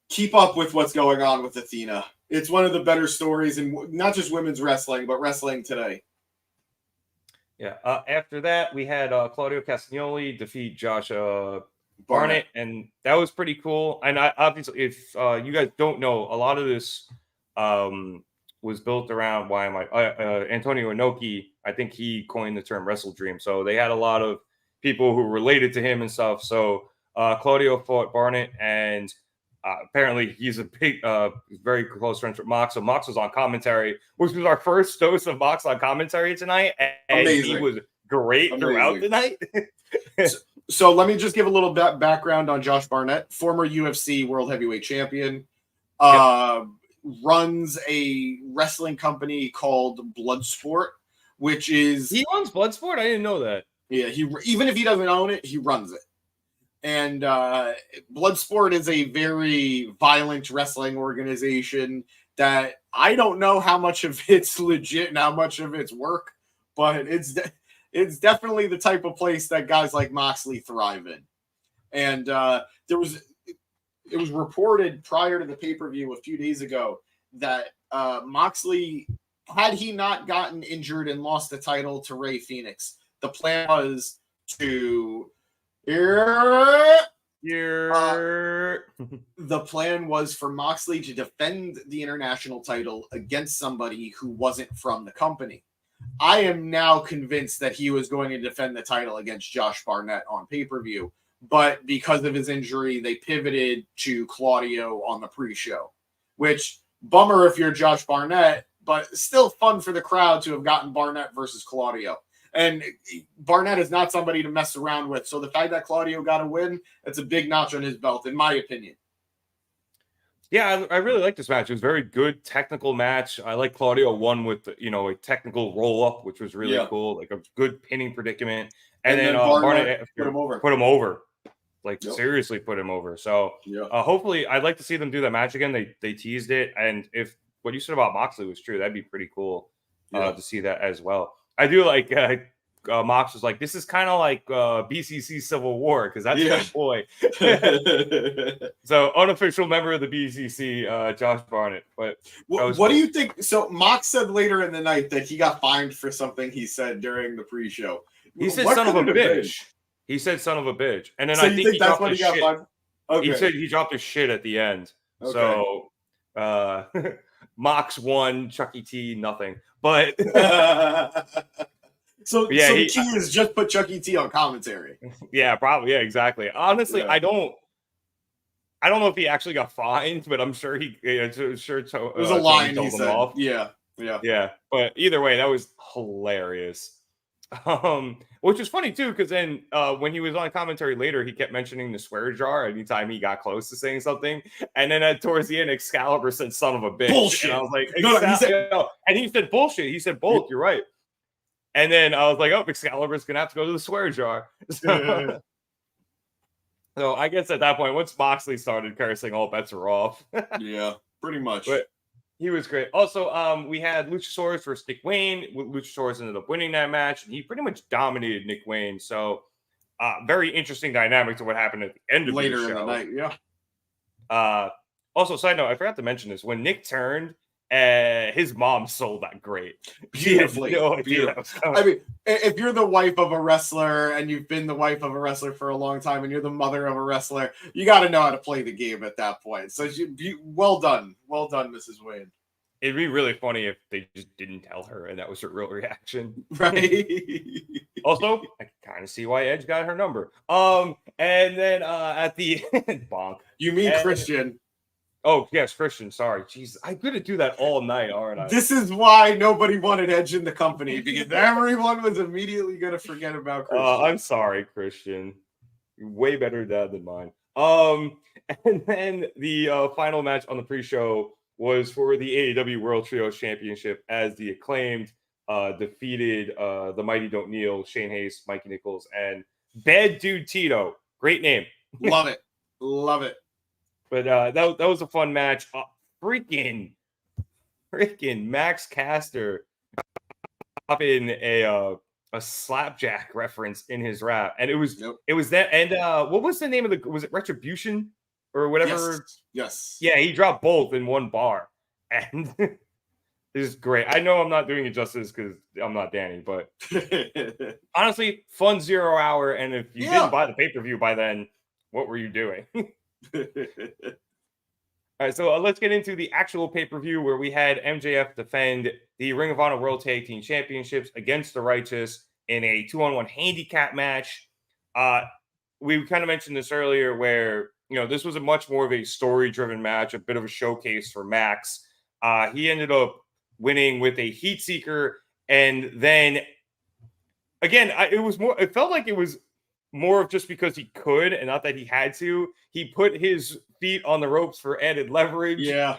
keep up with what's going on with Athena. It's one of the better stories in not just women's wrestling, but wrestling today. Yeah. After that, we had Claudio Castagnoli defeat Josh Barnett, and that was pretty cool. And obviously, if you guys don't know, a lot of this was built around Antonio Inoki. I think he coined the term WrestleDream. So they had a lot of people who related to him and stuff. So Claudio fought Barnett, and apparently he's a big, very close friend with Mox. So Mox was on commentary, which was our first dose of Mox on commentary tonight, and he was great throughout the night. So let me just give a little background on Josh Barnett, former UFC World Heavyweight Champion. Runs a wrestling company called Bloodsport, which is... He runs Bloodsport? I didn't know that. Yeah, even if he doesn't own it, he runs it. And Bloodsport is a very violent wrestling organization that I don't know how much of it's legit and how much of it's work, but it's definitely the type of place that guys like Moxley thrive in. And there was it was reported prior to the pay-per-view a few days ago that Moxley, had he not gotten injured and lost the title to Rey Fenix, the plan was to the plan was for Moxley to defend the international title against somebody who wasn't from the company. I am now convinced that he was going to defend the title against Josh Barnett on pay-per-view, but because of his injury, they pivoted to Claudio on the pre-show, which, bummer if you're Josh Barnett, but still fun for the crowd to have gotten Barnett versus Claudio. And Barnett is not somebody to mess around with. So the fact that Claudio got a win, that's a big notch on his belt, in my opinion. Yeah, I really like this match. It was a very good technical match. I like Claudio won with, a technical roll-up, which was really cool. Like a good pinning predicament. And then Barnett put him over. Put him over. Like, seriously put him over. So hopefully, I'd like to see them do that match again. They teased it. And if what you said about Moxley was true, that'd be pretty cool to see that as well. I do like Mox was like, this is kind of like BCC Civil War, because that's my boy. So unofficial member of the BCC, Josh Barnett. But what do you think? So Mox said later in the night that he got fined for something he said during the pre-show. He said son of a bitch. He said son of a bitch. And then I think he dropped his shit. Okay. He said he dropped his shit at the end. Okay. So Mox won, Chucky T nothing. But so the key is just put Chucky T on commentary. Yeah, probably. Yeah, exactly. Honestly, I don't know if he actually got fined, but I'm sure it was a line he said. Off. Yeah. But either way, that was hilarious. Which is funny too, because then when he was on commentary later, he kept mentioning the swear jar anytime he got close to saying something, and then towards the end, Excalibur said "son of a bitch." Bullshit. And I was like, and he said bullshit. He said both. You're right. And then I was like, oh, Excalibur's gonna have to go to the swear jar. So I guess at that point, once Moxley started cursing, all bets are off. Yeah, pretty much. But he was great. Also, we had Luchasaurus versus Nick Wayne. Luchasaurus ended up winning that match, and he pretty much dominated Nick Wayne. So, very interesting dynamic to what happened at the end of later the show. In the night. Yeah. Also, side note, I forgot to mention this. When Nick turned, his mom sold that great. Beautifully. I mean, if you're the wife of a wrestler and you've been the wife of a wrestler for a long time and you're the mother of a wrestler, you got to know how to play the game at that point. So well done. Well done, Mrs. Wayne. It'd be really funny if they just didn't tell her and that was her real reaction. Right. Also, I can kind of see why Edge got her number. And then at the bonk. You mean Christian. Oh, yes, Christian. Sorry. Jeez, I'm going to do that all night, aren't I? This is why nobody wanted Edge in the company, because everyone was immediately going to forget about Christian. I'm sorry, Christian. You're way better dad than mine. And then the final match on the pre-show was for the AEW World Trios Championship, as the Acclaimed defeated the Mighty Don't Kneel, Shane Hayes, Mikey Nichols, and Bad Dude Tito. Great name. Love it. Love it. But that was a fun match. Freaking Max Caster dropping a slapjack reference in his rap, and it was that. And what was the name of was it Retribution or whatever? Yes. Yeah, he dropped both in one bar, and this is great. I know I'm not doing it justice because I'm not Danny, but honestly, fun 0 hour. And if you didn't buy the pay-per-view by then, what were you doing? All right, so let's get into the actual pay-per-view where we had MJF defend the Ring of Honor World Tag Team Championships against the Righteous in a 2-on-1 handicap match. We kind of mentioned this earlier where, this was a much more of a story-driven match, a bit of a showcase for Max. He ended up winning with a heat seeker, and then again, it felt like it was more of just because he could and not that he had to. He put his feet on the ropes for added leverage and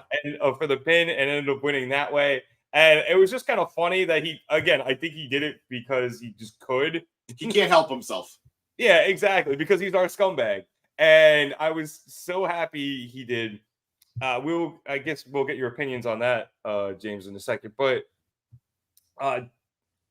for the pin, and ended up winning that way. And it was just kind of funny that I think he did it because he just could. He can't help himself. Yeah, exactly, because he's our scumbag. And I was so happy he did. I guess we'll get your opinions on that, James, in a second. But I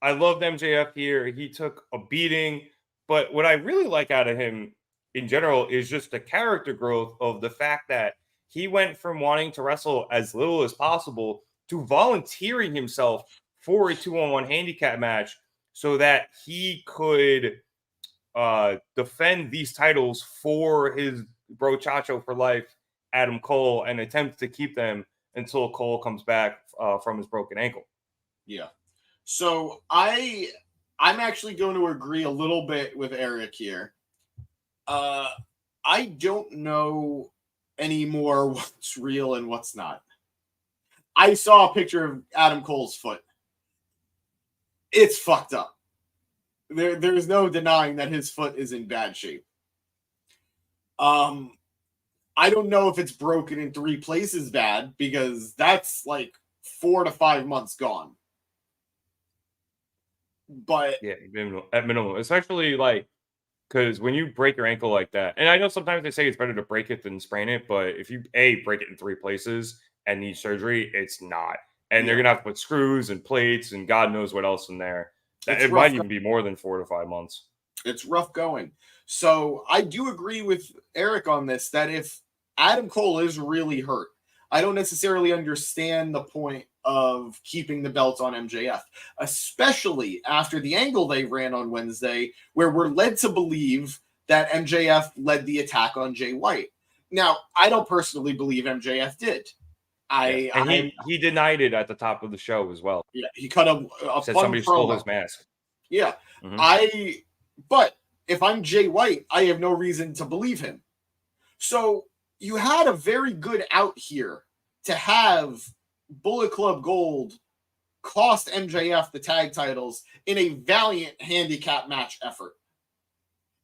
loved MJF here. He took a beating. But what I really like out of him in general is just the character growth of the fact that he went from wanting to wrestle as little as possible to volunteering himself for a 2-on-1 handicap match so that he could defend these titles for his bro Chacho for life, Adam Cole, and attempt to keep them until Cole comes back from his broken ankle. Yeah. So I'm actually going to agree a little bit with Eric here. I don't know anymore what's real and what's not. I saw a picture of Adam Cole's foot. It's fucked up. There's no denying that his foot is in bad shape. I don't know if it's broken in 3 places bad, because that's like 4 to 5 months gone. But yeah, at minimum, especially like because when you break your ankle like that, and I know sometimes they say it's better to break it than sprain it, but if you break it in 3 places and need surgery, it's not. And they're gonna have to put screws and plates and God knows what else in there. It might even be more than 4 to 5 months. It's rough going. So I do agree with Eric on this, that if Adam Cole is really hurt, I don't necessarily understand the point of keeping the belt on MJF, especially after the angle they ran on Wednesday, where we're led to believe that MJF led the attack on Jay White. Now, I don't personally believe MJF did. He denied it at the top of the show as well. Yeah, he cut a said fun somebody promo. stole his mask. Yeah, but if I'm Jay White, I have no reason to believe him. So you had a very good out here to have Bullet Club Gold cost MJF the tag titles in a valiant handicap match effort.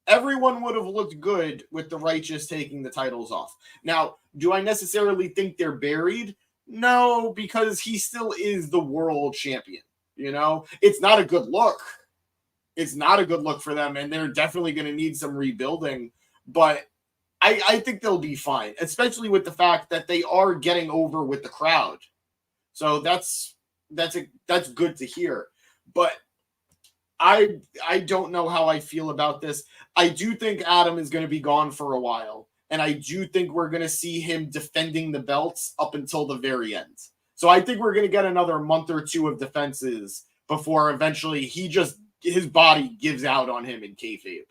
Everyone would have looked good with the Righteous taking the titles off. Now, do I necessarily think they're buried? No, because he still is the world champion. You know, it's not a good look. It's not a good look for them, and they're definitely going to need some rebuilding. But I think they'll be fine, especially with the fact that they are getting over with the crowd. So that's good to hear. But I don't know how I feel about this. I do think Adam is going to be gone for a while, and I do think we're going to see him defending the belts up until the very end. So I think we're going to get another month or 2 of defenses before eventually his body gives out on him in kayfabe.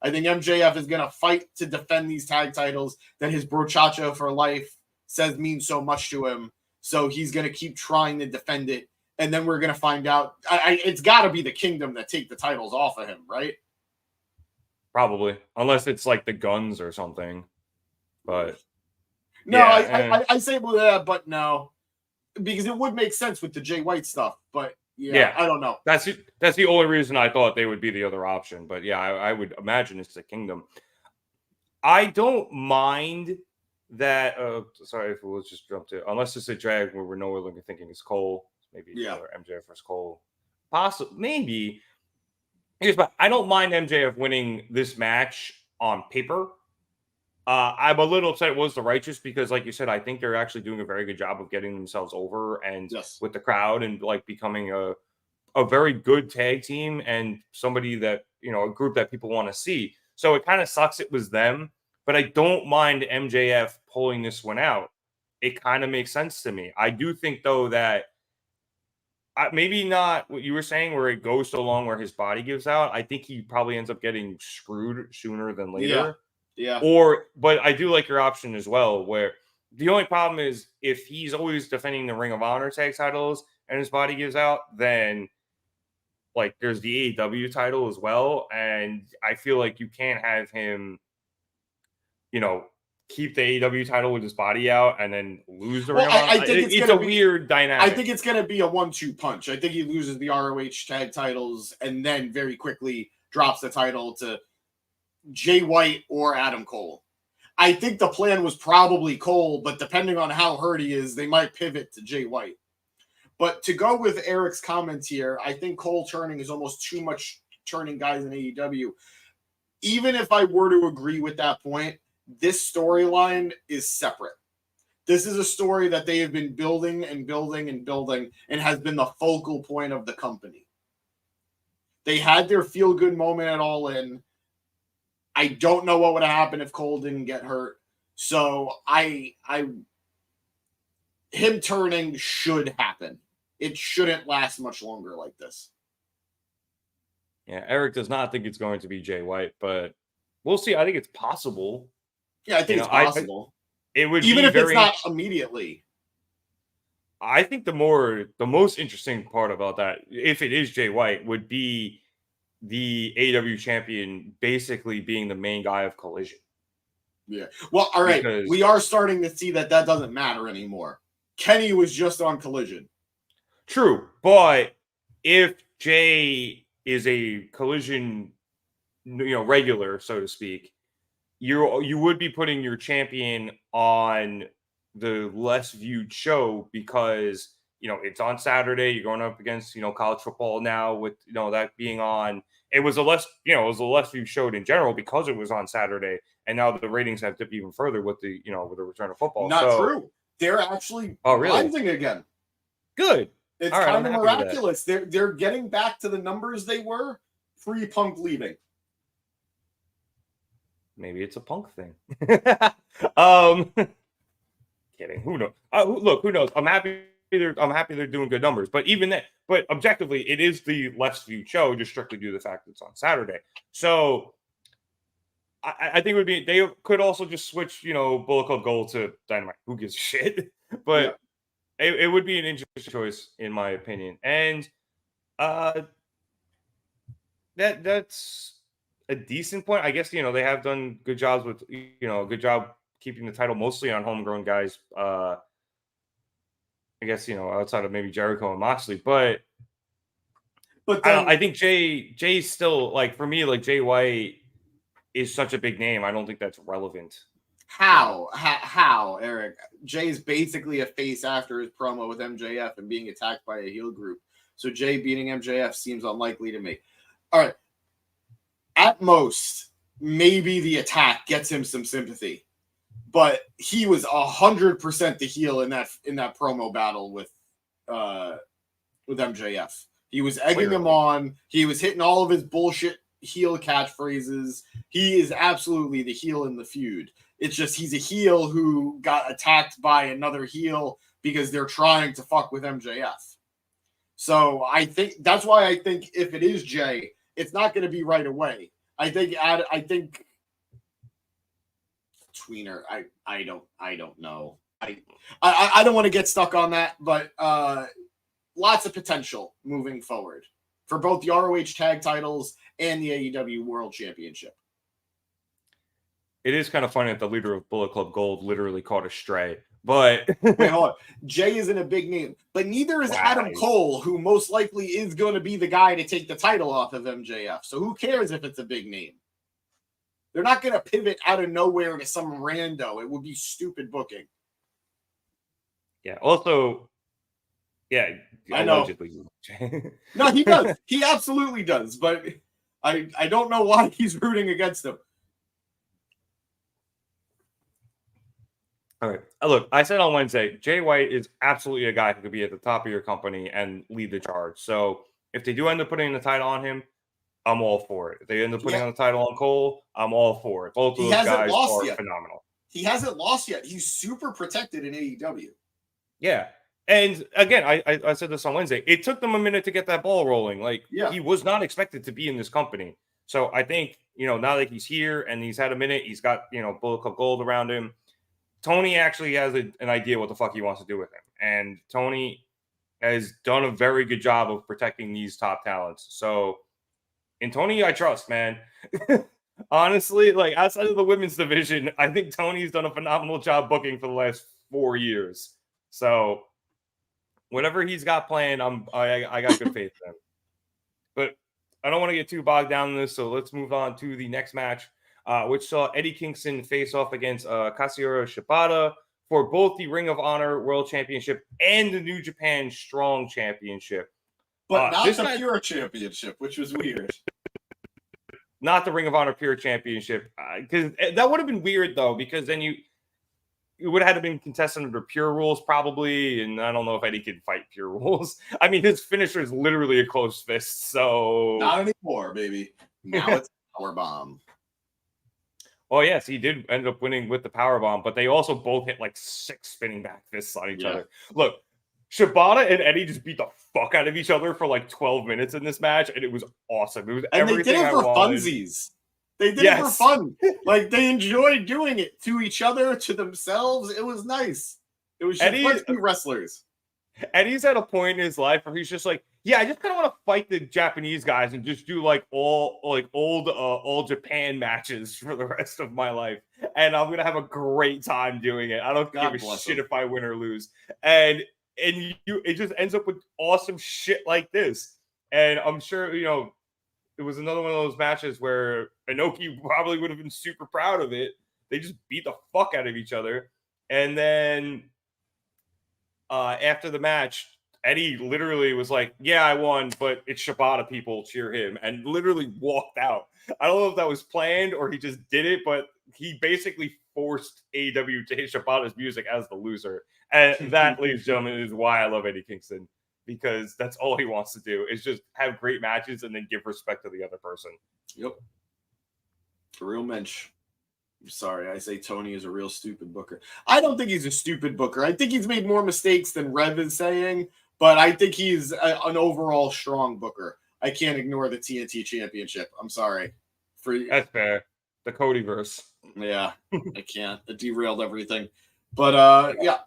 I think MJF is going to fight to defend these tag titles that his brochacha for life says means so much to him. So he's going to keep trying to defend it. And then we're going to find out. It's got to be the Kingdom that take the titles off of him, right? Probably. Unless it's like the Guns or something. But no, yeah, I say that, but no. Because it would make sense with the Jay White stuff. But yeah, I don't know. That's the only reason I thought they would be the other option. But yeah, I would imagine it's the Kingdom. I don't mind that. Sorry if we'll just jump to, unless it's a drag where we're no longer thinking it's Cole. Maybe MJF versus Cole. Possibly, maybe. But I don't mind MJF winning this match on paper. I'm a little upset it was the Righteous because, like you said, I think they're actually doing a very good job of getting themselves over and with the crowd and like becoming a very good tag team and somebody that, a group that people want to see. So it kind of sucks it was them, but I don't mind MJF pulling this one out. It kind of makes sense to me. I do think, though, that maybe not what you were saying where it goes so long where his body gives out. I think he probably ends up getting screwed sooner than later. Yeah. But I do like your option as well, where the only problem is if he's always defending the Ring of Honor tag titles and his body gives out, then like there's the AEW title as well. And I feel like you can't have him, keep the AEW title with his body out and then lose the Ring of Honor. I think it's a weird dynamic. I think it's going to be a 1-2 punch. I think he loses the ROH tag titles and then very quickly drops the title to Jay White or Adam Cole. I think the plan was probably Cole, but depending on how hurt he is, they might pivot to Jay White. But to go with Eric's comments here, I think Cole turning is almost too much turning guys in AEW. Even if I were to agree with that point, this storyline is separate. This is a story that they have been building and building and building and has been the focal point of the company. They had their feel-good moment at All In. I don't know what would have happened if Cole didn't get hurt. So him turning should happen. It shouldn't last much longer like this. Yeah, Eric does not think it's going to be Jay White, but we'll see. I think it's possible. Yeah, I think it's possible. It would even be if it's not immediately. I think the most interesting part about that, if it is Jay White, would be the AEW champion basically being the main guy of Collision. Yeah. Well, all right. Because we are starting to see that doesn't matter anymore. Kenny was just on Collision. True. But if Jay is a Collision, regular, so to speak, you would be putting your champion on the less viewed show because it's on Saturday. You're going up against college football now with that being on. It was a less viewed show in general because it was on Saturday, and now the ratings have dipped even further with the with the return of football. Not true. They're actually rising again. Good. It's kind of miraculous. They're getting back to the numbers they were pre-Punk leaving. Maybe it's a Punk thing. Kidding. Who knows? Look, who knows? I'm happy they're doing good numbers, but even that, but objectively, it is the less viewed show just strictly due to the fact that it's on Saturday. So I think it would be they could also just switch, Bullet Club Gold to Dynamite. Who gives a shit? But it would be an interesting choice in my opinion, and that's a decent point. I guess they have done good jobs with good job keeping the title mostly on homegrown guys. I guess outside of maybe Jericho and Moxley, but then, I think Jay's still like for me like Jay White is such a big name. I don't think that's relevant. How Eric? Jay's basically a face after his promo with MJF and being attacked by a heel group. So Jay beating MJF seems unlikely to me. All right. At most, maybe the attack gets him some sympathy, but he was 100% the heel in that promo battle with MJF. He was egging him on. He was hitting all of his bullshit heel catchphrases. He is absolutely the heel in the feud. It's just he's a heel who got attacked by another heel because they're trying to fuck with MJF. So I think that's why I think if it is Jay, it's not going to be right away. I think tweener. I don't know. I don't want to get stuck on that, but lots of potential moving forward for both the ROH tag titles and the AEW World Championship. It is kind of funny that the leader of Bullet Club Gold literally caught a stray. But wait, hold on. Jay isn't a big name, but neither is Adam Cole, who most likely is going to be the guy to take the title off of MJF. So who cares if it's a big name? They're not going to pivot out of nowhere to some rando. It would be stupid booking. Yeah. Also, yeah. I know. No, he does. He absolutely does. But I don't know why he's rooting against him. All right. Look, I said on Wednesday, Jay White is absolutely a guy who could be at the top of your company and lead the charge. So if they do end up putting the title on him, I'm all for it. If they end up putting on the title on Cole, I'm all for it. Both of those guys are phenomenal. He hasn't lost yet. He's super protected in AEW. Yeah. And again, I said this on Wednesday. It took them a minute to get that ball rolling. Like, he was not expected to be in this company. So I think, now that he's here and he's had a minute, he's got, Bullet Club Gold around him. Tony actually has an idea what the fuck he wants to do with him. And Tony has done a very good job of protecting these top talents. So in Tony, I trust, man. Honestly, like outside of the women's division, I think Tony's done a phenomenal job booking for the last 4 years. So whatever he's got planned, I got good faith in him. But I don't want to get too bogged down in this. So let's move on to the next match. Which saw Eddie Kingston face off against Katsuyori Shibata for both the Ring of Honor World Championship and the New Japan Strong Championship. But not the Pure Championship, which was weird. Not the Ring of Honor Pure Championship. Because that would have been weird, though, because then you would have had to been contested under Pure rules, probably, and I don't know if Eddie could fight Pure rules. I mean, his finisher is literally a closed fist, so... Not anymore, baby. Now it's a power bomb. Oh, yes, he did end up winning with the powerbomb, but they also both hit like 6 spinning back fists on each other. Look, Shibata and Eddie just beat the fuck out of each other for like 12 minutes in this match, and it was awesome. It was And they everything did it I for wanted. funsies. They did it for fun. Like, they enjoyed doing it to each other, to themselves. It was nice. It was just, let's be wrestlers. Eddie's at a point in his life where he's just like, yeah, I just kind of want to fight the Japanese guys and just do like old Japan matches for the rest of my life, and I'm gonna have a great time doing it. I don't give a shit if I win or lose, and it just ends up with awesome shit like this. And I'm sure it was another one of those matches where Inoki probably would have been super proud of it. They just beat the fuck out of each other, and then after the match, Eddie literally was like, yeah, I won, but it's Shibata, people, cheer him, and literally walked out. I don't know if that was planned or he just did it, but he basically forced AEW to hit Shibata's music as the loser. And that, ladies and gentlemen, is why I love Eddie Kingston, because that's all he wants to do is just have great matches and then give respect to the other person. Yep. A real mensch. I'm sorry, I say Tony is a real stupid booker. I don't think he's a stupid booker. I think he's made more mistakes than Rev is saying, but I think he's an overall strong booker. I can't ignore the TNT Championship. I'm sorry. That's fair. The Codyverse. Yeah, I can't. It derailed everything. But yeah.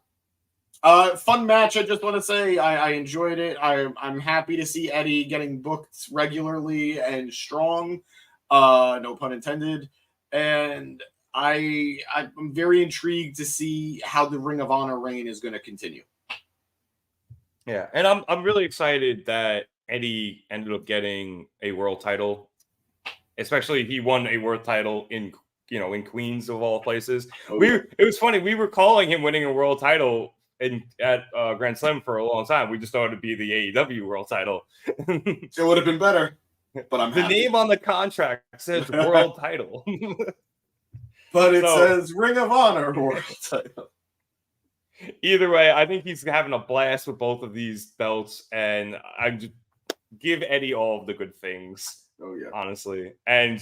Fun match. I just want to say I enjoyed it. I'm happy to see Eddie getting booked regularly and strong. No pun intended. And I'm very intrigued to see how the Ring of Honor reign is going to continue. Yeah, and I'm really excited that Eddie ended up getting a world title. Especially he won a world title in Queens of all places. It was funny. We were calling him winning a world title at Grand Slam for a long time. We just thought it'd be the AEW world title. It would have been better. But I'm happy. Name on the contract says world title. But it says Ring of Honor world title. Either way, I think he's having a blast with both of these belts, and I just give Eddie all of the good things. Oh yeah, honestly, and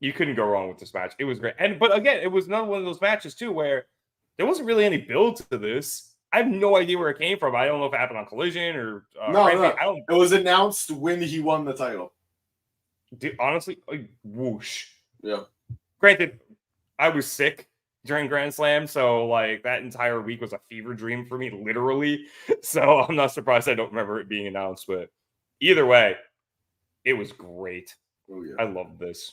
you couldn't go wrong with this match. It was great, but again, it was another one of those matches too where there wasn't really any build to this. I have no idea where it came from. I don't know if it happened on Collision or no. It was announced when he won the title. Dude, honestly, whoosh. Yeah. Granted, I was sick during Grand Slam, so like that entire week was a fever dream for me, literally. So I'm not surprised I don't remember it being announced. But either way, it was great. Oh yeah, I love this.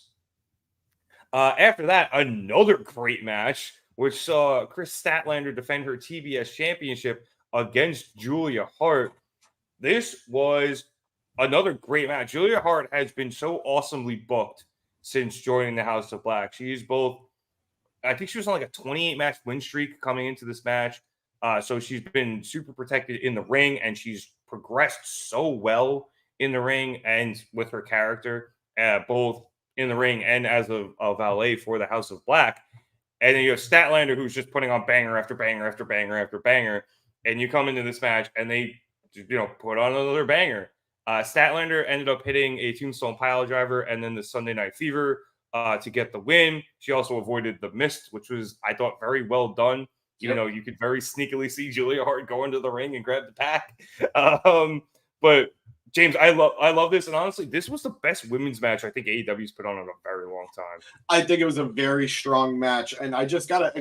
After that, another great match, which saw Chris Statlander defend her TBS championship against Julia Hart. This was another great match. Julia Hart has been so awesomely booked since joining the House of Black. She's both, I think she was on like a 28 match win streak coming into this match. So she's been super protected in the ring, and she's progressed so well in the ring and with her character, both in the ring and as a valet for the House of Black. And then you have Statlander, who's just putting on banger after banger after banger after banger. And you come into this match and they, put on another banger. Statlander ended up hitting a Tombstone Pile Driver and then the Sunday Night Fever to get the win. She also avoided the mist, which was, I thought, very well done. Even though you could very sneakily see Julia Hart go into the ring and grab the pack. But James, I love this, and honestly, this was the best women's match I think AEW's put on in a very long time. I think it was a very strong match, and I just gotta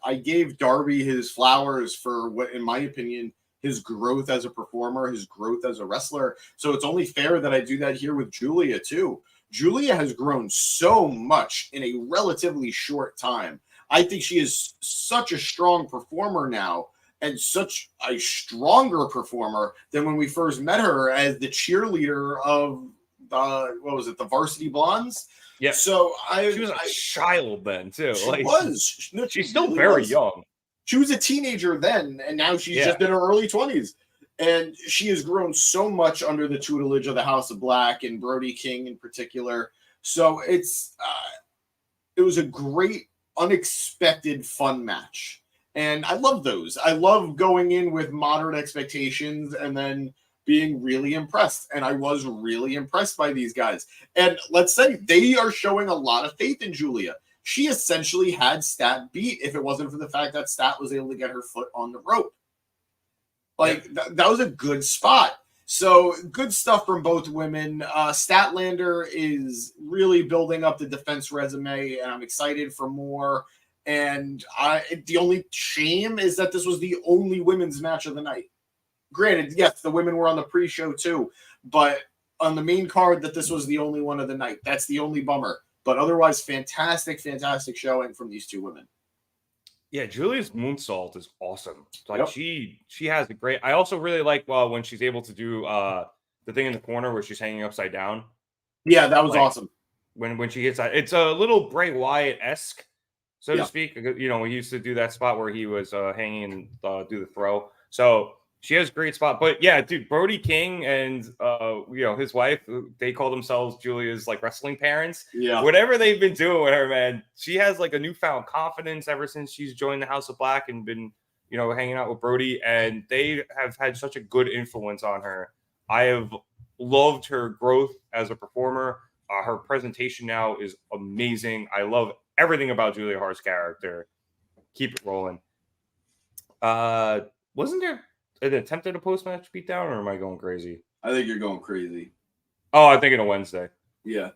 I gave Darby his flowers for what, in my opinion, his growth as a performer, his growth as a wrestler. So it's only fair that I do that here with Julia too. Julia has grown so much in a relatively short time. I think she is such a strong performer now, and such a stronger performer than when we first met her as the cheerleader of the Varsity Blondes. Yeah. So she was a child then too. She's still really very young. She was a teenager then, and now she's just in her early 20s. And she has grown so much under the tutelage of the House of Black and Brody King in particular. So it was a great, unexpected, fun match. And I love those. I love going in with moderate expectations and then being really impressed. And I was really impressed by these guys. And let's say they are showing a lot of faith in Julia. she essentially had Stat beat if it wasn't for the fact that Stat was able to get her foot on the rope. Like, that was a good spot. So, good stuff from both women. Statlander is really building up the defense resume, and I'm excited for more. And the only shame is that this was the only women's match of the night. Granted, yes, the women were on the pre-show too, but on the main card that this was the only one of the night. That's the only bummer. But otherwise, fantastic showing from these two women. Yeah, Julia's moonsault is awesome. Like she has a great. I also really like when she's able to do the thing in the corner where she's hanging upside down. Yeah, that was awesome. When she hits that, it's a little Bray Wyatt-esque, so to speak. You know, he used to do that spot where he was hanging and do the throw. So she has a great spot. But yeah, dude, Brody King and his wife, they call themselves Julia's like wrestling parents. Yeah. Whatever they've been doing with her, man, she has like a newfound confidence ever since she's joined the House of Black and been, hanging out with Brody. And they have had such a good influence on her. I have loved her growth as a performer. Her presentation now is amazing. I love everything about Julia Hart's character. Keep it rolling. Wasn't there an attempt at a post-match beatdown, or am I going crazy? I think you're going crazy. Oh, I'm thinking of Wednesday. Yeah.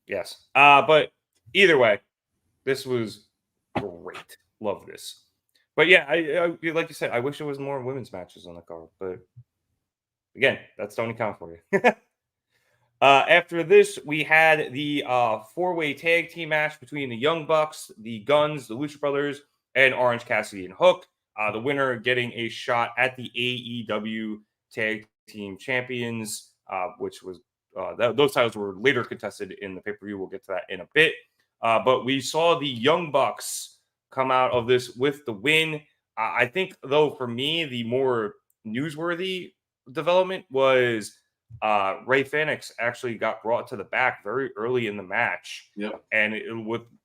Yes. But either way, this was great. Love this. But yeah, I like you said, I wish there was more women's matches on the card. But again, that's Tony Khan for you. After this, we had the four-way tag team match between the Young Bucks, the Guns, the Lucha Brothers, and Orange Cassidy and Hook. The winner getting a shot at the AEW Tag Team Champions, which was those titles were later contested in the pay-per-view. We'll get to that in a bit. But we saw the Young Bucks come out of this with the win. I think, though, for me, the more newsworthy development was Ray Phoenix actually got brought to the back very early in the match. Yep. And it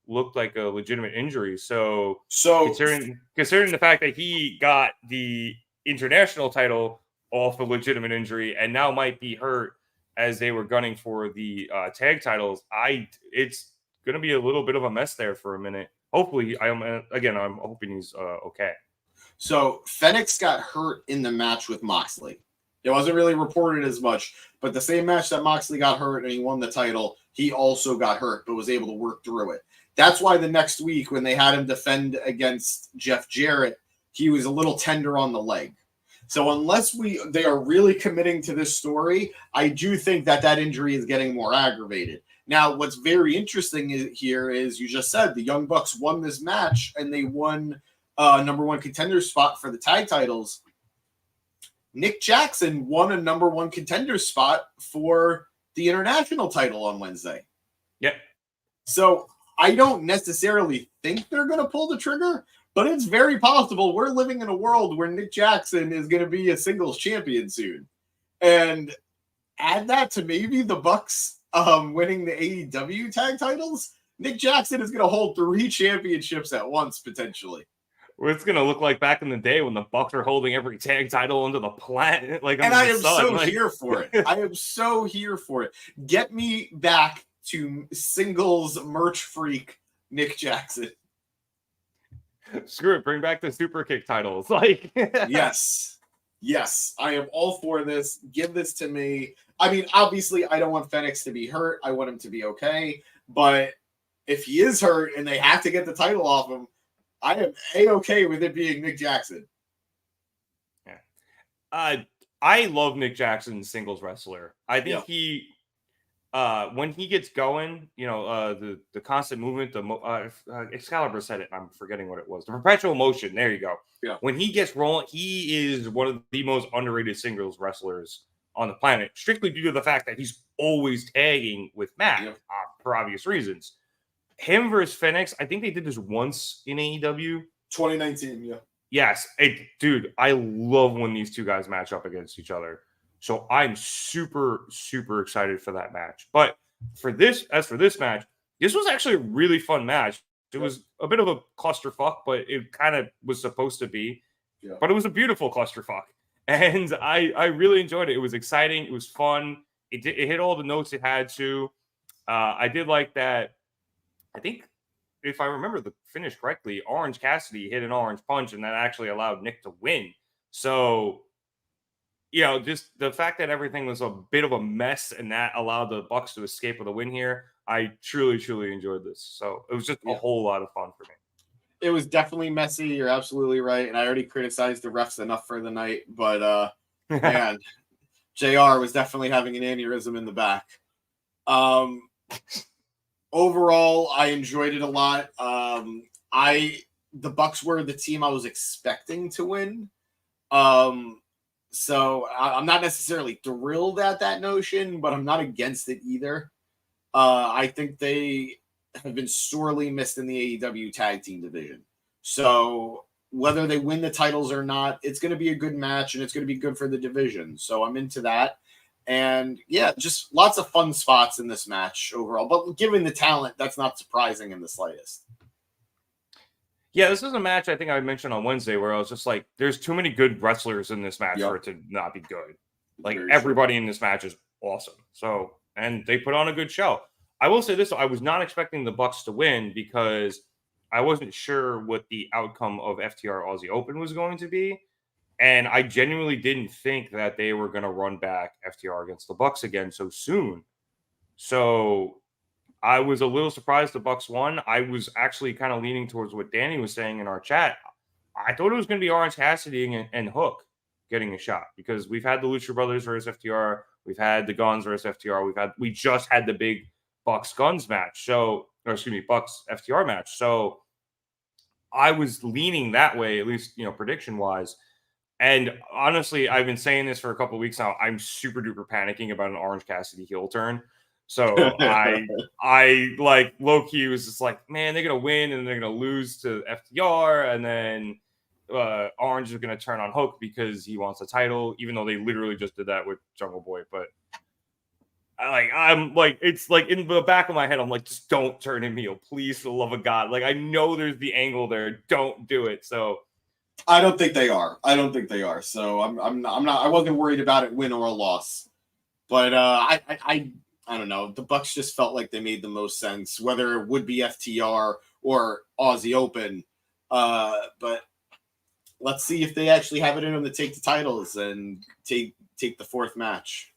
looked like a legitimate injury. So considering the fact that he got the international title off a legitimate injury and now might be hurt as they were gunning for the tag titles, it's going to be a little bit of a mess there for a minute. Hopefully, I'm hoping he's okay. So Phoenix got hurt in the match with Moxley. It wasn't really reported as much, but the same match that Moxley got hurt and he won the title, he also got hurt, but was able to work through it. That's why the next week when they had him defend against Jeff Jarrett, he was a little tender on the leg. So unless they are really committing to this story, I do think that injury is getting more aggravated. Now, what's very interesting here is you just said the Young Bucks won this match and they won number one contender spot for the tag titles. Nick Jackson won a number one contender spot for the international title on Wednesday. Yep. So I don't necessarily think they're going to pull the trigger, but it's very possible. We're living in a world where Nick Jackson is going to be a singles champion soon. And add that to maybe the Bucks winning the AEW tag titles. Nick Jackson is going to hold 3 championships at once, potentially. It's going to look like back in the day when the Bucks were holding every tag title under the planet. And I am so here for it. I am so here for it. Get me back to singles merch freak Nick Jackson. Screw it. Bring back the super kick titles. Like, Yes. I am all for this. Give this to me. I mean, obviously, I don't want Phoenix to be hurt. I want him to be okay. But if he is hurt and they have to get the title off him, I am A-okay with it being Nick Jackson. Yeah. I love Nick Jackson, singles wrestler. I think he, when he gets going, the constant movement, Excalibur said it. I'm forgetting what it was. The perpetual motion. There you go. Yeah. When he gets rolling, he is one of the most underrated singles wrestlers on the planet, strictly due to the fact that he's always tagging with Matt for obvious reasons. Him versus Phoenix, I think they did this once in AEW. 2019, yeah. Yes. Dude, I love when these two guys match up against each other. So I'm super, super excited for that match. But as for this match, this was actually a really fun match. It was a bit of a clusterfuck, but it kind of was supposed to be. Yeah. But it was a beautiful clusterfuck. And I really enjoyed it. It was exciting. It was fun. It hit all the notes it had to. I did like that. I think if I remember the finish correctly, Orange Cassidy hit an orange punch, and that actually allowed Nick to win. So, just the fact that everything was a bit of a mess and that allowed the Bucks to escape with a win here, I truly, truly enjoyed this. So it was just a whole lot of fun for me. It was definitely messy. You're absolutely right. And I already criticized the refs enough for the night, but man, JR was definitely having an aneurysm in the back. Overall, I enjoyed it a lot. The Bucks were the team I was expecting to win. So I'm not necessarily thrilled at that notion, but I'm not against it either. I think they have been sorely missed in the AEW tag team division. So whether they win the titles or not, it's going to be a good match and it's going to be good for the division. So I'm into that. And yeah, just lots of fun spots in this match overall. But given the talent, that's not surprising in the slightest. Yeah, this is a match I think I mentioned on Wednesday where I was just like, there's too many good wrestlers in this match for it to not be good. Like, everybody in this match is awesome. So, and they put on a good show. I will say this, I was not expecting the Bucks to win because I wasn't sure what the outcome of FTR Aussie Open was going to be. And I genuinely didn't think that they were going to run back FTR against the Bucks again so soon. So I was a little surprised the Bucks won. I was actually kind of leaning towards what Danny was saying in our chat. I thought it was going to be Orange Cassidy and Hook getting a shot because we've had the Lucha Brothers versus FTR. We've had the Guns versus FTR. We just had the big Bucks Guns match. Bucks FTR match. So I was leaning that way, at least, prediction wise. And honestly, I've been saying this for a couple of weeks now. I'm super duper panicking about an Orange Cassidy heel turn. So I like low key was just like, man, they're gonna win and they're gonna lose to FTR, and then Orange is gonna turn on Hook because he wants a title, even though they literally just did that with Jungle Boy. But I'm like, it's like in the back of my head, I'm like, just don't turn him heel, please, for the love of God. Like, I know there's the angle there, don't do it. So I don't think they are. So I'm not. I wasn't worried about it, win or a loss. But I don't know. The Bucks just felt like they made the most sense, whether it would be FTR or Aussie Open. But let's see if they actually have it in them to take the titles and take the fourth match.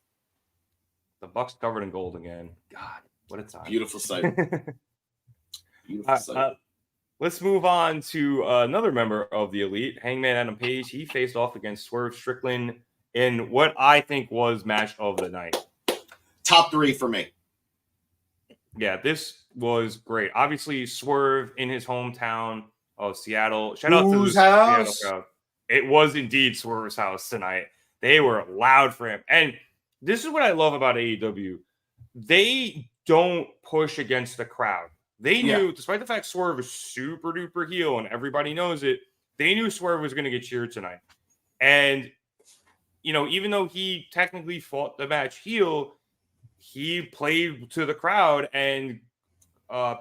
The Bucks covered in gold again. God, what a time! Beautiful sight. Beautiful sight. Let's move on to another member of the Elite, Hangman Adam Page. He faced off against Swerve Strickland in what I think was match of the night. Top 3 for me. Yeah, this was great. Obviously, Swerve in his hometown of Seattle. Shout out to the Seattle crowd. It was indeed Swerve's house tonight. They were loud for him. And this is what I love about AEW. They don't push against the crowd. They knew, despite the fact Swerve is super duper heel and everybody knows it, they knew Swerve was going to get cheered tonight. And, even though he technically fought the match heel, he played to the crowd, and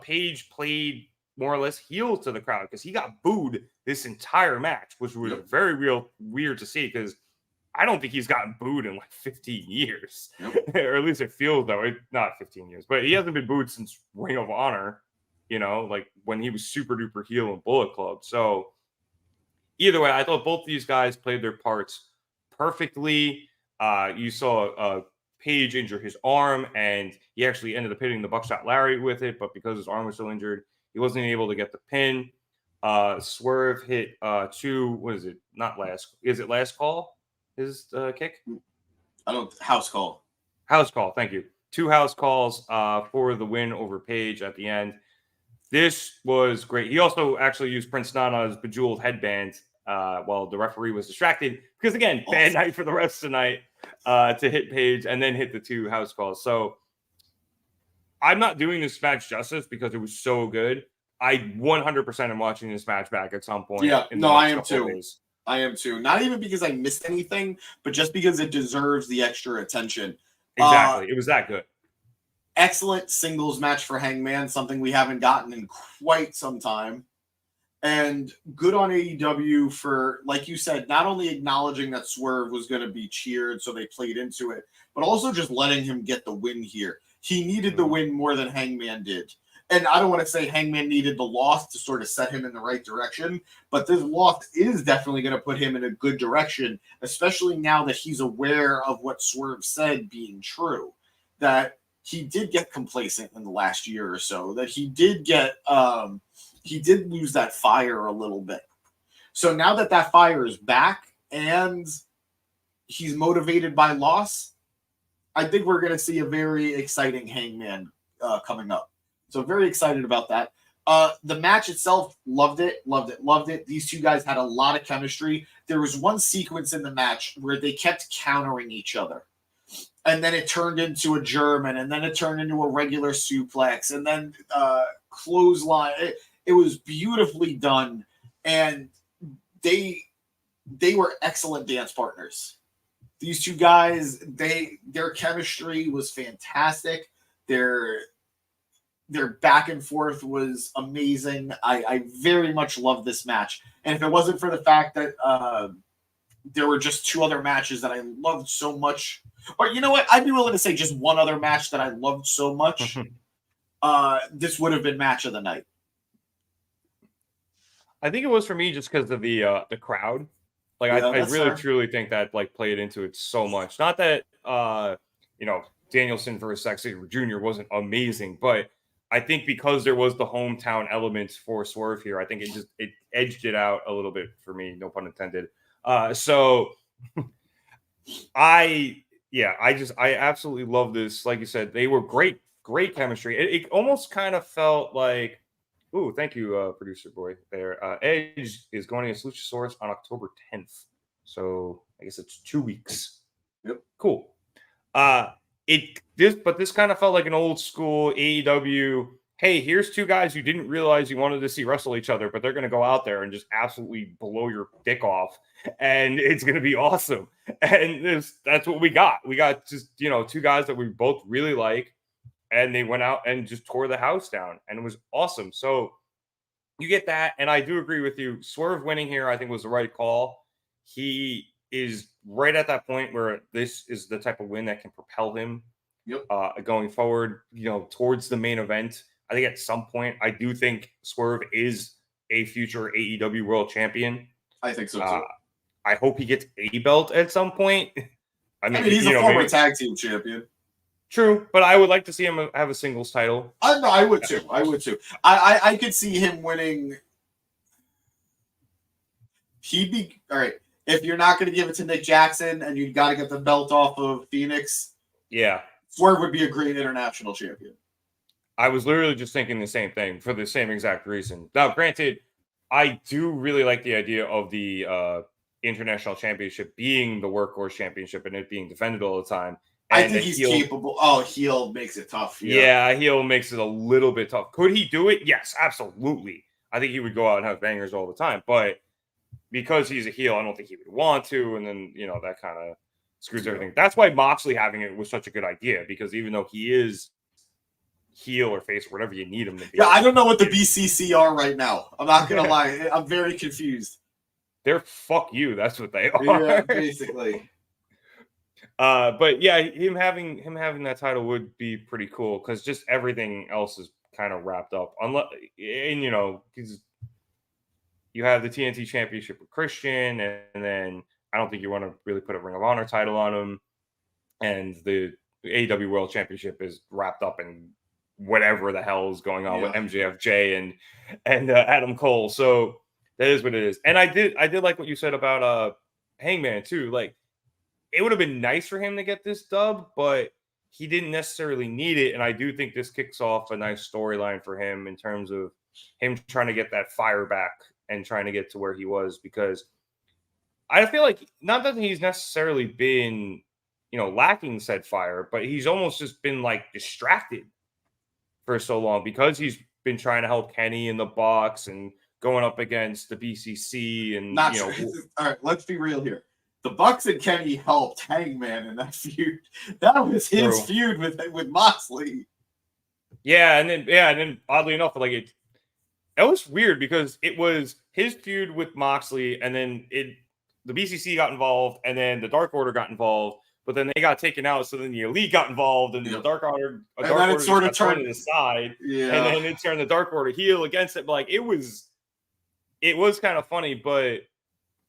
Page played more or less heel to the crowd because he got booed this entire match, which was very weird to see because I don't think he's gotten booed in like 15 years. Or at least it feels that way. Not 15 years, but he hasn't been booed since Ring of Honor, like when he was super duper heel in Bullet Club. So either way, I thought both these guys played their parts perfectly. You saw Page injure his arm, and he actually ended up hitting the Buckshot Lariat with it, but because his arm was still injured, he wasn't able to get the pin. Swerve hit 2, what is it? Not last. Is it last call? His kick? House call. House call, thank you. 2 house calls for the win over Page at the end. This was great. He also actually used Prince Nana's bejeweled headband while the referee was distracted. Because again, bad night for the refs tonight to hit Page and then hit the 2 house calls. So I'm not doing this match justice because it was so good. I 100% am watching this match back at some point. Yeah, no, I am too. I am too. Not even because I missed anything, but just because it deserves the extra attention. Exactly. It was that good. Excellent singles match for Hangman, something we haven't gotten in quite some time. And good on AEW for, like you said, not only acknowledging that Swerve was going to be cheered, so they played into it, but also just letting him get the win here. He needed the win more than Hangman did. and I don't want to say Hangman needed the loss to sort of set him in the right direction, but this loss is definitely going to put him in a good direction, especially now that he's aware of what Swerve said being true, that he did get complacent in the last year or so, that he did lose that fire a little bit. So now that that fire is back and he's motivated by loss, I think we're going to see a very exciting Hangman coming up. So very excited about that. The match itself, loved it. These two guys had a lot of chemistry. There was one sequence in the match where they kept countering each other. And then it turned into a German, and then it turned into a regular suplex, and then clothesline. It was beautifully done, and they were excellent dance partners. These two guys, their chemistry was fantastic. Their back and forth was amazing. I very much loved this match. And if it wasn't for the fact that there were just two other matches that I loved so much, or you know what, I'd be willing to say just one other match that I loved so much, this would have been match of the night. I think it was for me just because of the crowd. Like, Yeah, I really fair. truly think that like played into it so much. Not that Danielson versus Zack Sabre Jr. wasn't amazing, but I think because there was the hometown element for Swerve here, I think it edged it out a little bit for me, no pun intended. So I absolutely love this. Like you said, they were great chemistry. It almost kind of felt like, ooh, thank you, producer boy there. Edge is going against Luchasaurus on October 10th. So I guess it's 2 weeks. Yep. Cool. This kind of felt like an old school AEW. Hey, here's two guys you didn't realize you wanted to see wrestle each other, but they're going to go out there and just absolutely blow your dick off, and it's going to be awesome. And that's what we got. We got just two guys that we both really like, and they went out and just tore the house down, and it was awesome. So you get that, and I do agree with you. Swerve winning here, I think, was the right call. He is right at that point where this is the type of win that can propel him going forward, towards the main event. I think at some point, I do think Swerve is a future AEW World Champion. I think so too. I hope he gets a belt at some point. I mean he's a former tag team champion. True, but I would like to see him have a singles title. No, I would too. I could see him winning. He'd be all right. If you're not going to give it to Nick Jackson and you got to get the belt off of Phoenix, Swerve would be a great international champion. I was literally just thinking the same thing for the same exact reason. Now, granted, I do really like the idea of the international championship being the workhorse championship and it being defended all the time. And I think he's capable. Oh, heel makes it tough. Yeah, heel makes it a little bit tough. Could he do it? Yes, absolutely. I think he would go out and have bangers all the time. But because he's a heel, I don't think he would want to. And then, that kind of screws everything. That's why Moxley having it was such a good idea, because even though he is heel or face, or whatever you need him to be. Yeah, I don't know what the BCC are right now. I'm not going to lie. I'm very confused. They're fuck you. That's what they are. Yeah, basically. But yeah, him having that title would be pretty cool, because just everything else is kind of wrapped up. Because you have the TNT Championship with Christian, and then I don't think you want to really put a Ring of Honor title on him, and the AEW World Championship is wrapped up in whatever the hell is going on with MJFJ and Adam Cole. So that is what it is. And I did like what you said about Hangman too. Like, it would have been nice for him to get this dub, but he didn't necessarily need it. And I do think this kicks off a nice storyline for him in terms of him trying to get that fire back and trying to get to where he was, because I feel like not that he's necessarily been, lacking said fire, but he's almost just been like distracted for so long, because he's been trying to help Kenny in the Bucks and going up against the BCC and Not sure. All right, let's be real here. The Bucks and Kenny helped Hangman in that feud. That was his feud with Moxley. Yeah, and then oddly enough, like it was weird, because it was his feud with Moxley, and then the BCC got involved, and then the Dark Order got involved. but then they got taken out. So then the Elite got involved, and then the Dark Order, and then it sort of turned to the side, yeah, and then it turned the Dark Order heel against it. But like it was kind of funny, but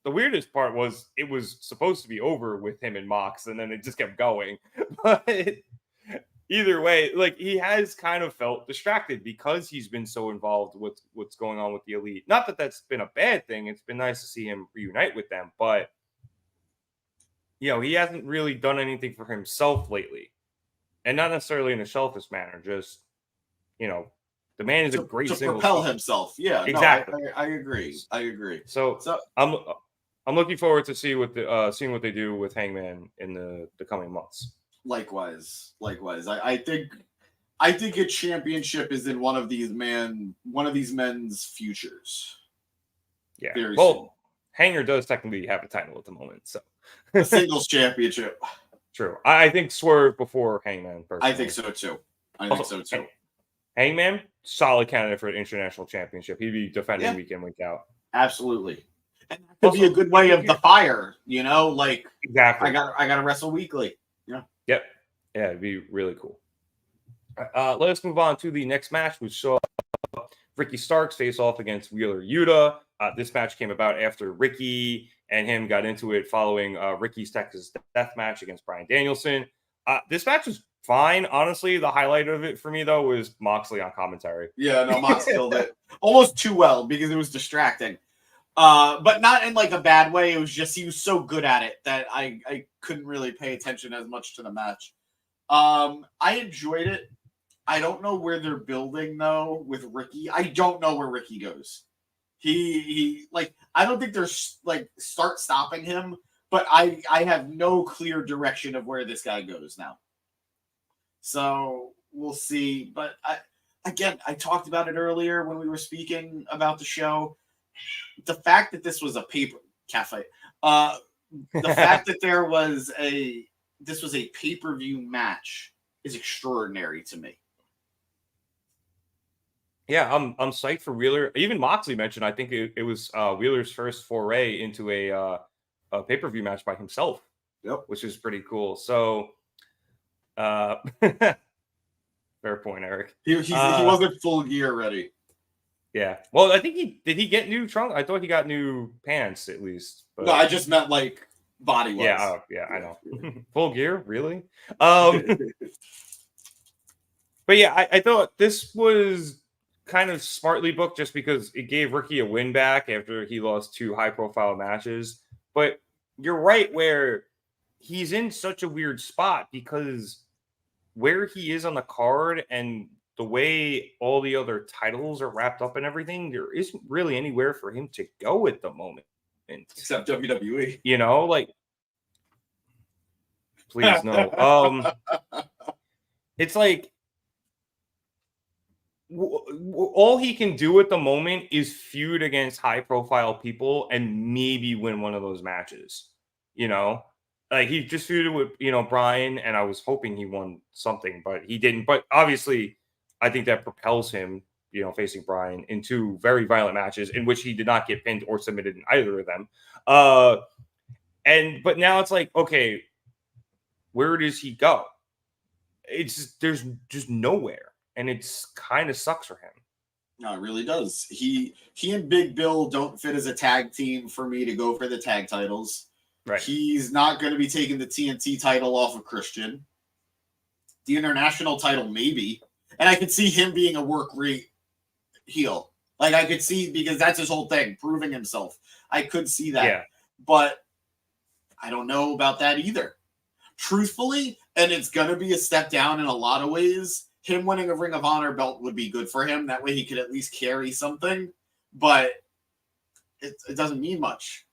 the weirdest part was it was supposed to be over with him and Mox, and then it just kept going. But either way, like he has kind of felt distracted because he's been so involved with what's going on with the Elite. Not that that's been a bad thing. It's been nice to see him reunite with them, but you know, he hasn't really done anything for himself lately, and not necessarily in a selfish manner. Just, you know, the man is a great to propel himself. Yeah, exactly. No, I agree. I agree. So I'm looking forward to seeing what they do with Hangman in the coming months. Likewise. I think a championship is in one of these men's futures. Yeah. Very well, soon. Hanger does technically have a title at the moment, so a singles championship. True. I think Swerve before Hangman. Personally. I think so too. Hangman, solid candidate for an international championship. He'd be defending week in, week out. Absolutely. And that could be a good way of the fire, you know, like exactly. I gotta wrestle weekly. Yeah. Yep. Yeah, it'd be really cool. Let us move on to the next match, which saw Ricky Starks face off against Wheeler Yuta. This match came about after Ricky and him got into it following Ricky's Texas Death match against Bryan Danielson. This match was fine. Honestly, the highlight of it for me, though, was Moxley on commentary. Yeah, no, Mox killed it. Almost too well because it was distracting. But not in like a bad way. It was just he was so good at it that I couldn't really pay attention as much to the match. I enjoyed it. I don't know where they're building though with Ricky. I don't know where Ricky goes. He like I don't think they're like start stopping him, but I have no clear direction of where this guy goes now. So we'll see. But I talked about it earlier when we were speaking about the show. The fact that this was a the fact that this was a pay-per-view match is extraordinary to me. Yeah, I'm psyched for Wheeler. Even Moxley mentioned I think it was Wheeler's first foray into a pay-per-view match by himself. Yep, which is pretty cool. So, fair point, Eric. He wasn't full gear ready. Yeah. Well, I think did he get new trunks? I thought he got new pants at least. But... No, I just meant like body wise. Yeah, I know. Full gear, really? But yeah, I thought this was kind of smartly booked just because it gave Ricky a win back after he lost 2 high-profile matches. But you're right where he's in such a weird spot because where he is on the card and the way all the other titles are wrapped up and everything, there isn't really anywhere for him to go at the moment. Except WWE. You know, like, please no. It's like, all he can do at the moment is feud against high-profile people and maybe win one of those matches. You know, like he just feuded with Bryan, and I was hoping he won something, but he didn't. But obviously, I think that propels him, facing Bryan in 2 very violent matches in which he did not get pinned or submitted in either of them. But now it's like, okay, where does he go? There's just nowhere. And it's kind of sucks for him. No, it really does. He and Big Bill don't fit as a tag team for me to go for the tag titles. Right. He's not going to be taking the TNT title off of Christian. The international title, maybe. And I could see him being a work rate heel. Like I could see, because that's his whole thing, proving himself. I could see that. Yeah. But I don't know about that either. Truthfully, and it's going to be a step down in a lot of ways. Him winning a Ring of Honor belt would be good for him. That way he could at least carry something, but it doesn't mean much.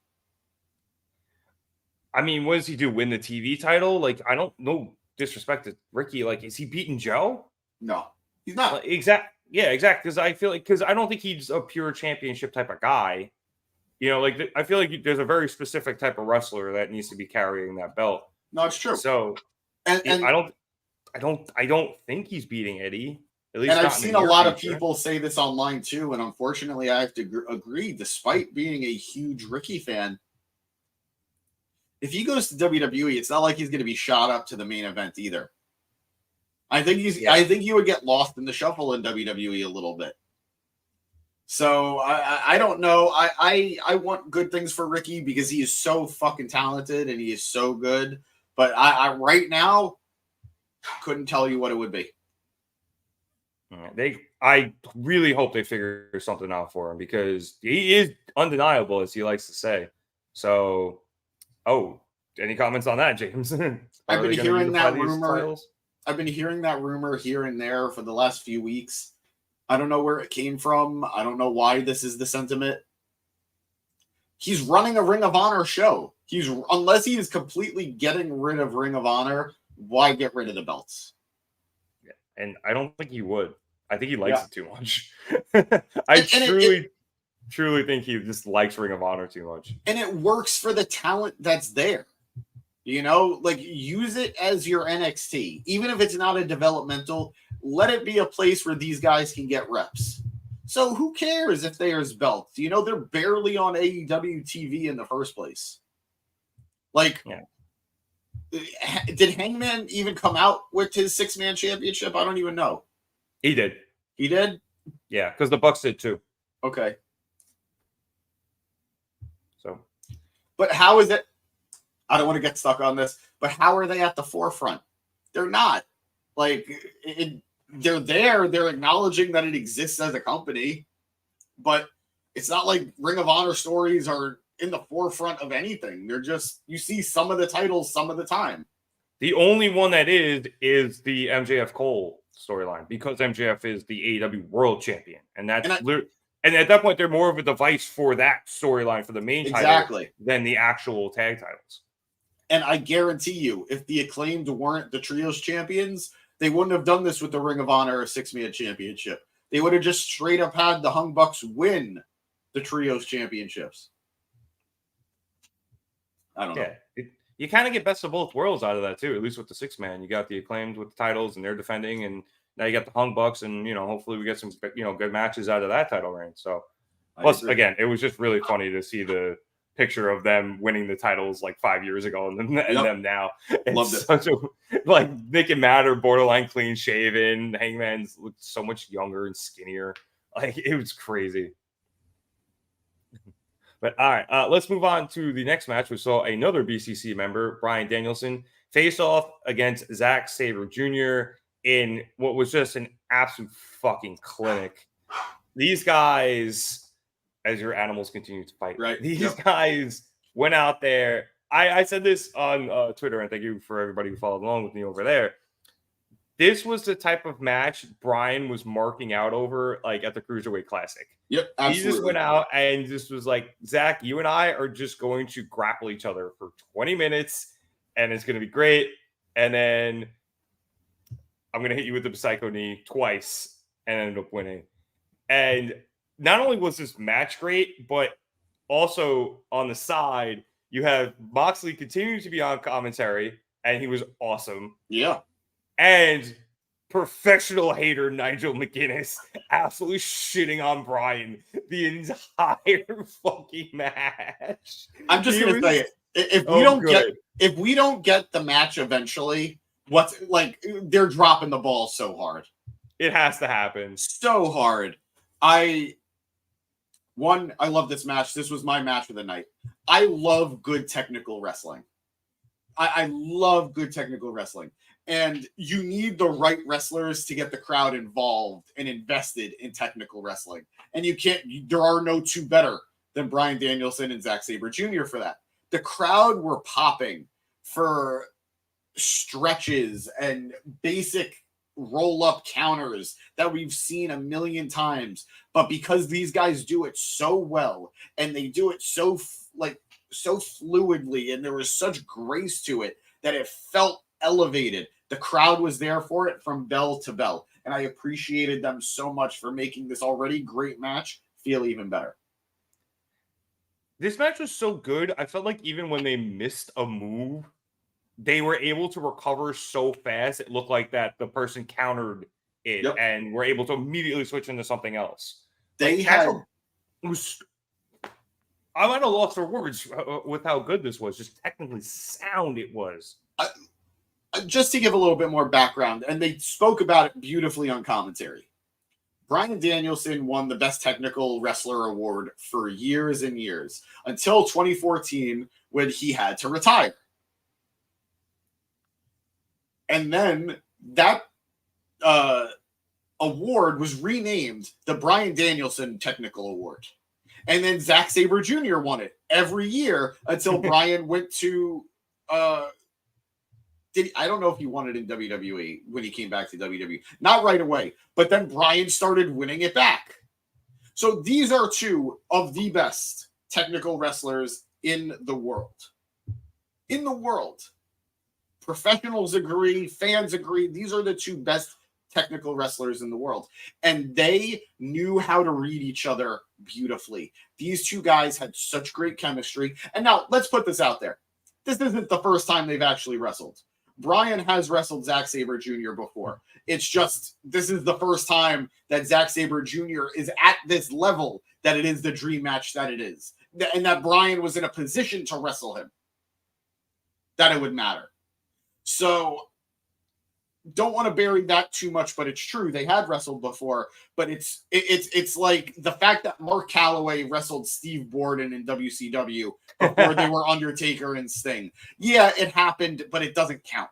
I mean, what does he do? Win the TV title? Like, I don't know. Disrespect to Ricky. Like, is he beating Joe? No, he's not. Like, exactly. Because I feel like, I don't think he's a pure championship type of guy. I feel like there's a very specific type of wrestler that needs to be carrying that belt. No, it's true. So, and I don't think he's beating Eddie. At least, and I've seen a lot of people say this online too, and unfortunately, I have to agree. Despite being a huge Ricky fan, if he goes to WWE, it's not like he's going to be shot up to the main event either. I think I think he would get lost in the shuffle in WWE a little bit. So I don't know. I want good things for Ricky because he is so fucking talented and he is so good. But I right now couldn't tell you what it would be. I really hope they figure something out for him because he is undeniable, as he likes to say. So, any comments on that, James? I've been hearing that rumor. I've been hearing that rumor here and there for the last few weeks. I don't know where it came from. I don't know why this is the sentiment. He's running a Ring of Honor show. Unless he is completely getting rid of Ring of Honor, why get rid of the belts? Yeah, and I don't think he would. I think he likes it too much. Truly think he just likes Ring of Honor too much. And it works for the talent that's there. You know, like use it as your NXT. Even if it's not a developmental, let it be a place where these guys can get reps. So who cares if there's belts? You know, they're barely on AEW TV in the first place. Like, did Hangman even come out with his 6-man championship? I don't even know. He did. He did? Yeah, because the Bucks did too. Okay. So. But how is it? I don't want to get stuck on this, but how are they at the forefront? They're not. Like, they're there. They're acknowledging that it exists as a company, but it's not like Ring of Honor stories are in the forefront of anything. They're just, you see some of the titles some of the time. The only one that is the MJF Cole storyline because MJF is the AEW World Champion. And that's and at that point, they're more of a device for that storyline for the main title than the actual tag titles. And I guarantee you, if the Acclaimed weren't the Trios champions, they wouldn't have done this with the Ring of Honor 6-man championship. They would have just straight up had the Hung Bucks win the Trios championships. I don't know. You kind of get best of both worlds out of that too, at least with the 6-man. You got the Acclaimed with the titles and they're defending, and now you got the Hung Bucks, and hopefully we get some good matches out of that title reign. So plus again, it was just really funny to see the picture of them winning the titles like 5 years ago and them now. Loved it. Such a, like, Nick and Matt are borderline clean shaven. Hangman's looked so much younger and skinnier. Like, it was crazy. But all right, let's move on to the next match. We saw another BCC member, Bryan Danielson, face off against Zack Sabre Jr. in what was just an absolute fucking clinic. These guys, as your animals continue to fight, right? These guys went out there. I said this on Twitter, and thank you for everybody who followed along with me over there. This was the type of match Bryan was marking out over, like at the Cruiserweight Classic. Yep, absolutely. He just went out and just was like, Zach, you and I are just going to grapple each other for 20 minutes, and it's going to be great. And then I'm going to hit you with the Psycho Knee twice and ended up winning. And not only was this match great, but also on the side, you have Moxley continuing to be on commentary, and he was awesome. Yeah. And professional hater Nigel McGuinness absolutely shitting on Bryan the entire fucking match. I'm just going to say it. If we don't get the match eventually, they're dropping the ball so hard. It has to happen. So hard. I love this match. This was my match of the night. I love good technical wrestling. I love good technical wrestling. And you need the right wrestlers to get the crowd involved and invested in technical wrestling. And there are no two better than Bryan Danielson and Zack Sabre Jr. for that. The crowd were popping for stretches and basic roll-up counters that we've seen a million times. But because these guys do it so well and they do it so fluidly, and there was such grace to it that it felt elevated. The crowd was there for it from bell to bell. And I appreciated them so much for making this already great match feel even better. This match was so good. I felt like even when they missed a move, they were able to recover so fast. It looked like that the person countered it and were able to immediately switch into something else. I'm at a loss for words with how good this was. Just technically sound it was. Just to give a little bit more background, and they spoke about it beautifully on commentary. Bryan Danielson won the Best Technical Wrestler award for years and years until 2014 when he had to retire. And then that award was renamed the Bryan Danielson Technical Award. And then Zack Sabre Jr. won it every year until Bryan went to I don't know if he won it in WWE when he came back to WWE. Not right away. But then Bryan started winning it back. So these are two of the best technical wrestlers in the world. In the world. Professionals agree. Fans agree. These are the two best technical wrestlers in the world. And they knew how to read each other beautifully. These two guys had such great chemistry. And now, let's put this out there. This isn't the first time they've actually wrestled. Bryan has wrestled Zack Sabre Jr. before. It's just, this is the first time that Zack Sabre Jr. is at this level that it is the dream match that it is. And that Bryan was in a position to wrestle him. That it would matter. So, don't want to bury that too much, but it's true. They had wrestled before, but it's like the fact that Mark Calloway wrestled Steve Borden in WCW before they were Undertaker and Sting. Yeah, it happened, but it doesn't count.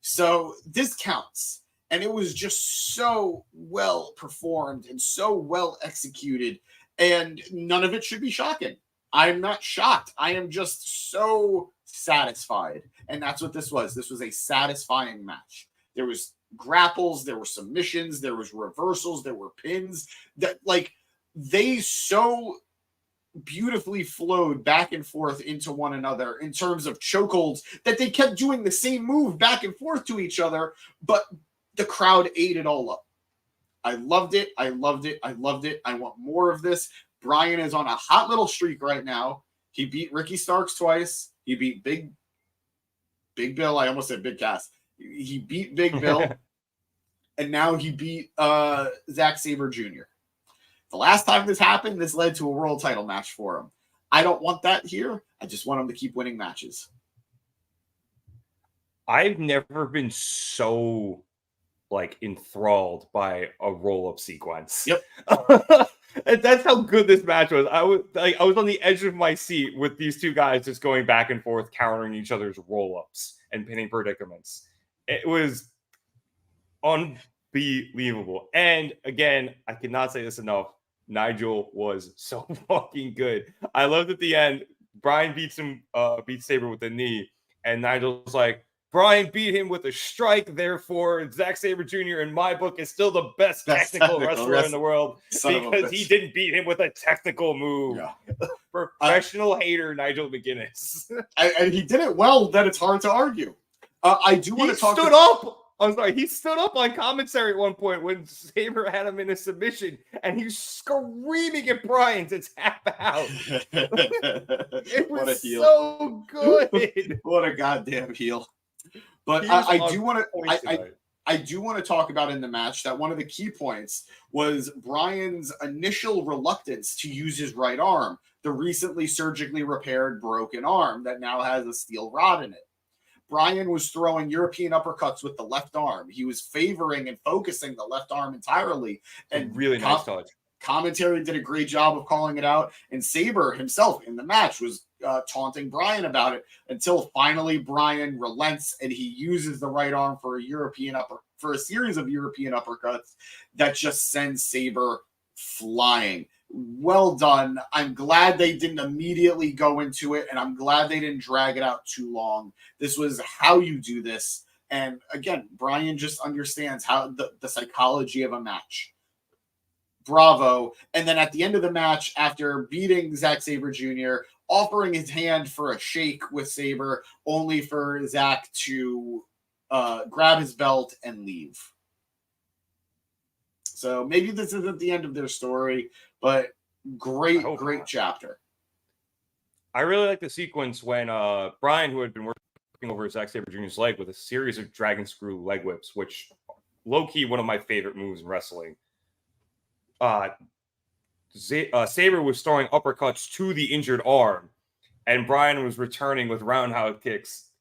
So this counts. And it was just so well performed and so well executed. And none of it should be shocking. I'm not shocked. I am just so satisfied. And that's what this was. This was a satisfying match. There was grapples, there were submissions, there was reversals, there were pins. That, like, they so beautifully flowed back and forth into one another in terms of chokeholds that they kept doing the same move back and forth to each other, but the crowd ate it all up. I loved it. I loved it. I loved it. I want more of this. Bryan is on a hot little streak right now. He beat Ricky Starks twice. He beat Big Bill. I almost said Big Cass. He beat Big Bill. And now he beat Zack Sabre Jr. The last time this happened, this led to a world title match for him. I don't want that here. I just want him to keep winning matches. I've never been so enthralled by a roll-up sequence. Yep. And that's how good this match was. I was on the edge of my seat with these two guys just going back and forth, countering each other's roll-ups and pinning predicaments. It was unbelievable. And again, I cannot say this enough. Nigel was so fucking good. I loved at the end. Bryan beats Sabre with a knee, and Nigel's like, Bryan beat him with a strike, therefore Zack Sabre Jr. in my book is still the best technical wrestler in the world because he didn't beat him with a technical move. Yeah. Professional hater Nigel McGuinness. And he did it well that it's hard to argue. I do want to talk. He stood up on commentary at one point when Sabre had him in a submission, and he was screaming at Bryan to tap out. It was so good. What a goddamn heel. But I do want to talk about in the match that one of the key points was Bryan's initial reluctance to use his right arm, the recently surgically repaired broken arm that now has a steel rod in it. Bryan was throwing European uppercuts with the left arm. He was favoring and focusing the left arm entirely. And really nice touch. Commentary did a great job of calling it out. And Sabre himself in the match was taunting Bryan about it until finally Bryan relents and he uses the right arm for a series of European uppercuts that just sends Sabre flying. Well done. I'm glad they didn't immediately go into it, and I'm glad they didn't drag it out too long. This was how you do this. And again, Bryan just understands how the psychology of a match. Bravo. And then at the end of the match, after beating Zack Sabre Jr., offering his hand for a shake with Sabre, only for Zack to grab his belt and leave. So maybe this isn't the end of their story, but great chapter. I really like the sequence when Bryan, who had been working over Zack Sabre Jr.'s leg with a series of dragon screw leg whips, which low-key one of my favorite moves in wrestling. Sabre was throwing uppercuts to the injured arm, and Bryan was returning with roundhouse kicks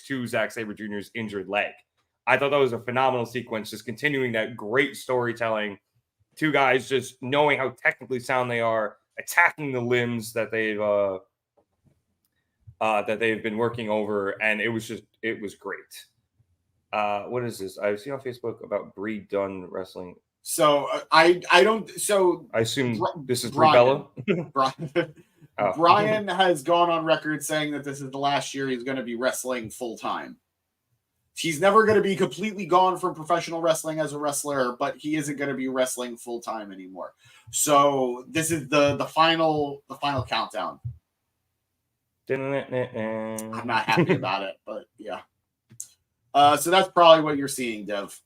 to Zack Sabre Jr.'s injured leg. I thought that was a phenomenal sequence, just continuing that great storytelling. Two guys just knowing how technically sound they are, attacking the limbs that they've been working over, and it was great. What is this? I've seen on Facebook about Brie Dunn wrestling. So I don't. So I assume this is Brian. Brian. Brian has gone on record saying that this is the last year he's going to be wrestling full time. He's never going to be completely gone from professional wrestling as a wrestler, but he isn't going to be wrestling full time anymore. So this is the final countdown. I'm not happy about it, but yeah. So that's probably what you're seeing, Dev.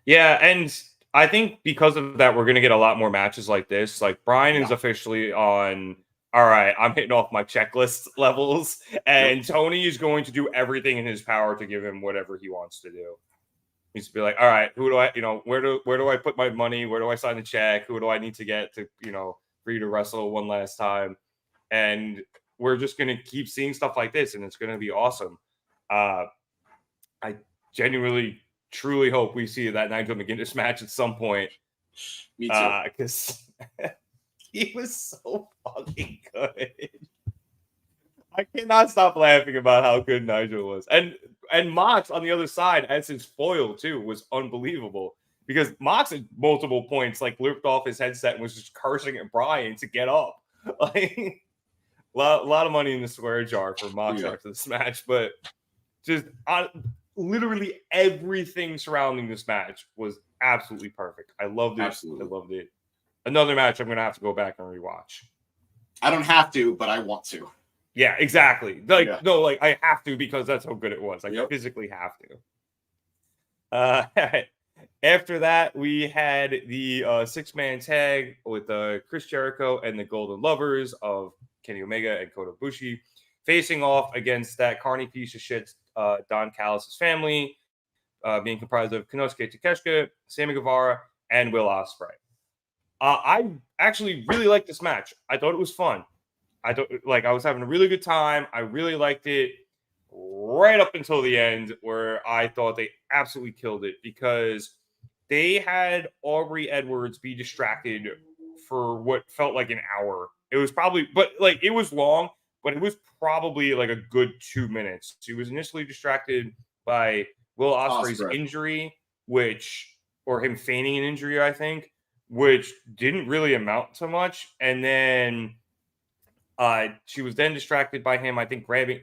Yeah, and I think because of that, we're going to get a lot more matches like this. Like, Brian is officially on, all right, I'm hitting off my checklist levels, and Tony is going to do everything in his power to give him whatever he wants to do. He's to be like, all right, who do I, where do I put my money? Where do I sign the check? Who do I need to get to, for you to wrestle one last time? And we're just going to keep seeing stuff like this, and it's going to be awesome. I genuinely, truly hope we see that Nigel McGuinness match at some point. Me too. Because he was so fucking good. I cannot stop laughing about how good Nigel was. And Mox on the other side as his foil too was unbelievable. Because Mox at multiple points like lift off his headset and was just cursing at Brian to get up. Like a lot of money in the swear jar for Mox after this match, but just literally everything surrounding this match was absolutely perfect. I loved it. Absolutely. I loved it. Another match I'm going to have to go back and rewatch. I don't have to, but I want to. Yeah, exactly. No, I have to because that's how good it was. I physically have to. After that, we had the 6-man tag with Chris Jericho and the Golden Lovers of Kenny Omega and Kota Ibushi facing off against that carny piece of shit, Don Callis' family, being comprised of Konosuke Takeshita, Sammy Guevara, and Will Ospreay. I actually really liked this match. I thought it was fun. I was having a really good time. I really liked it right up until the end, where I thought they absolutely killed it because they had Aubrey Edwards be distracted for what felt like an hour. It was probably, it was long, but it was probably like a good 2 minutes. She was initially distracted by Will Ospreay's injury, or him feigning an injury, I think, which didn't really amount to much. And then she was then distracted by him, I think, grabbing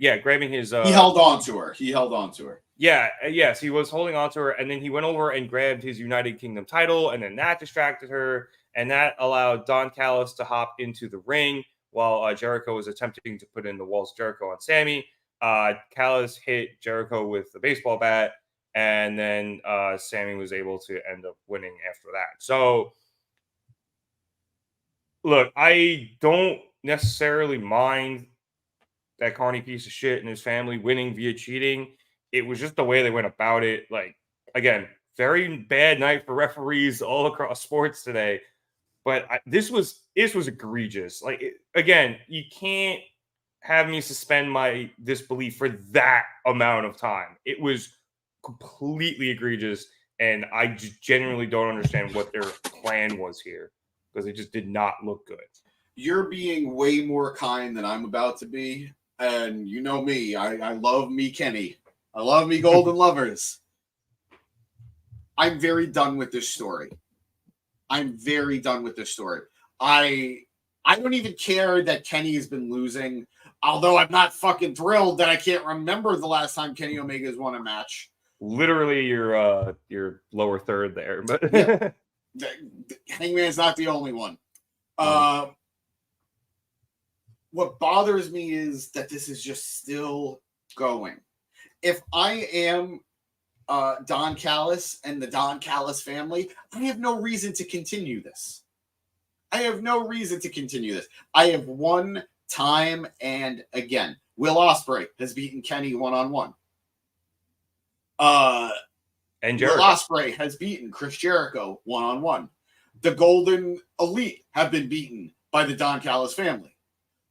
his... he held on to her. Yeah, yes, he was holding on to her, and then he went over and grabbed his United Kingdom title, and then that distracted her, and that allowed Don Callis to hop into the ring while Jericho was attempting to put in the Walls of Jericho on Sammy. Callis hit Jericho with the baseball bat, and then Sammy was able to end up winning after that. So, look, I don't necessarily mind that carny piece of shit and his family winning via cheating. It was just the way they went about it. Like, again, very bad night for referees all across sports today. But this was egregious. Again, you can't have me suspend my disbelief for that amount of time. It was completely egregious, and I just genuinely don't understand what their plan was here because it just did not look good. You're being way more kind than I'm about to be, and you know me. I love me Kenny. I love me Golden Lovers. I'm very done with this story. I don't even care that Kenny has been losing, although I'm not fucking thrilled that I can't remember the last time Kenny Omega's won a match. Literally your lower third there, but yeah. Hangman's not the only one. What bothers me is that this is just still going. If I am Don Callis and the Don Callis family, I have no reason to continue this. I have one time and again. Will Ospreay has beaten Kenny one-on-one. And Jericho. Will Ospreay has beaten Chris Jericho one-on-one. The Golden Elite have been beaten by the Don Callis family.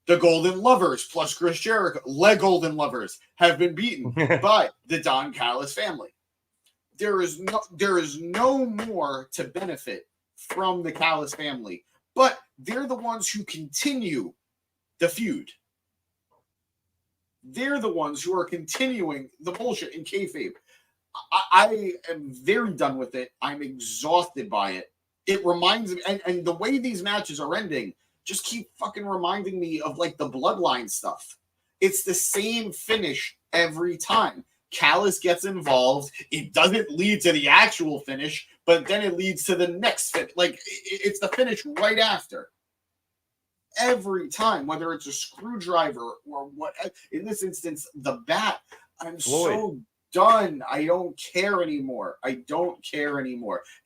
The Golden Lovers plus Chris Jericho, Golden Lovers, have been beaten by the Don Callis family. There is no more to benefit from the Callis family, but they're the ones who continue the feud. They're the ones who are continuing the bullshit in kayfabe. I am very done with it. I'm exhausted by it. It reminds me, and the way these matches are ending just keep fucking reminding me of like the bloodline stuff. It's the same finish every time. Callis gets involved. It doesn't lead to the actual finish, but then it leads to the next finish. Like it's the finish right after. Every time, whether it's a screwdriver or what, in this instance, the bat. I'm so done. I don't care anymore.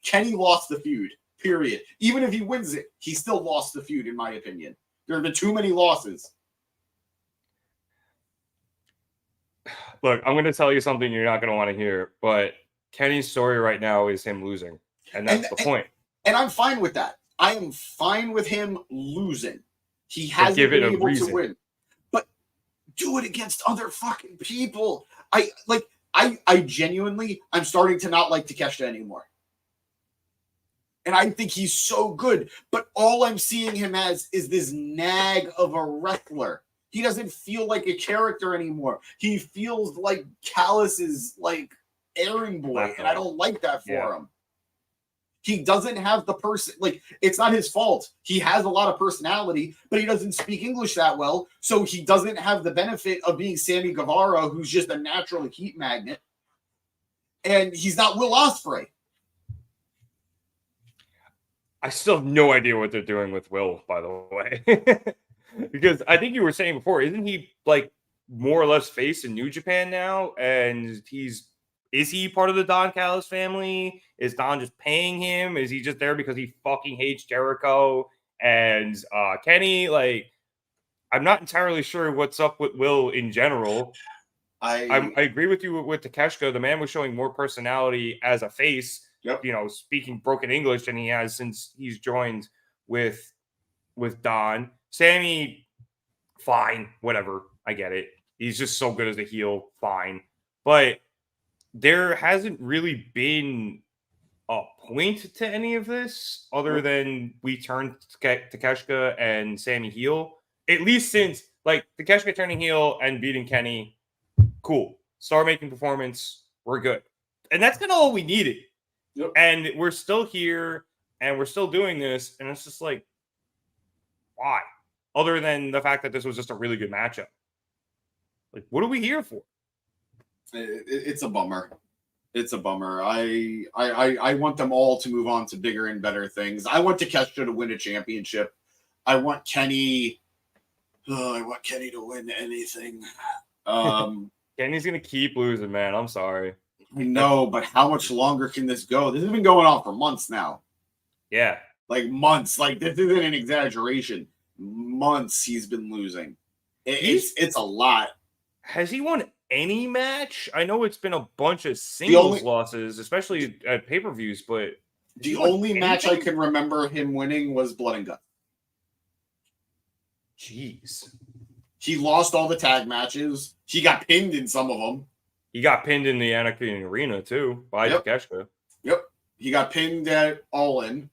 Kenny lost the feud, period. Even if he wins it, he still lost the feud, in my opinion. There have been too many losses. Look, I'm going to tell you something you're not going to want to hear, but Kenny's story right now is him losing. And that's the point. And I'm fine with that. I am fine with him losing. He hasn't been able to win. But do it against other fucking people. I genuinely, I'm starting to not like Takeshita anymore. And I think he's so good. But all I'm seeing him as is this nag of a wrestler. He doesn't feel like a character anymore. He feels like Callis's like errand boy. And I don't like that for him. He doesn't have the person, like, it's not his fault. He has a lot of personality, but he doesn't speak English that well. So he doesn't have the benefit of being Sammy Guevara, who's just a natural heat magnet. And he's not Will Ospreay. I still have no idea what they're doing with Will, by the way. Because I think you were saying before, isn't he like more or less face in New Japan now? And is he part of the Don Callis family? Is Don just paying him? Is he just there because he fucking hates Jericho and Kenny? Like, I'm not entirely sure what's up with Will in general. I agree with you with Takeshita. The man was showing more personality as a face, speaking broken English than he has since he's joined with Don. Sammy, fine, whatever. I get it. He's just so good as a heel, fine. But there hasn't really been a point to any of this other than we turned Takeshita and Sammy heel. At least since, like, Takeshita turning heel and beating Kenny, cool. Star-making performance, we're good. And that's kind of all we needed. Yep. And we're still here, and we're still doing this, and it's just like, why? Other than the fact that this was just a really good matchup. Like, what are we here for? It's a bummer. It's a bummer. I want them all to move on to bigger and better things. I want Takeshita to win a championship. I want Kenny to win anything. Kenny's gonna keep losing, man. I'm sorry. I know, but how much longer can this go? This has been going on for months now. Yeah. Like months. Like, this isn't an exaggeration. Months he's been losing. It's a lot. Has he won any match? I know it's been a bunch of singles losses, especially at pay-per-views, but the only match I can remember him winning was Blood and Guts. Jeez. He lost all the tag matches. He got pinned in some of them. He got pinned in the Anakin Arena, too, by Takeshita. Yep. He got pinned at All In.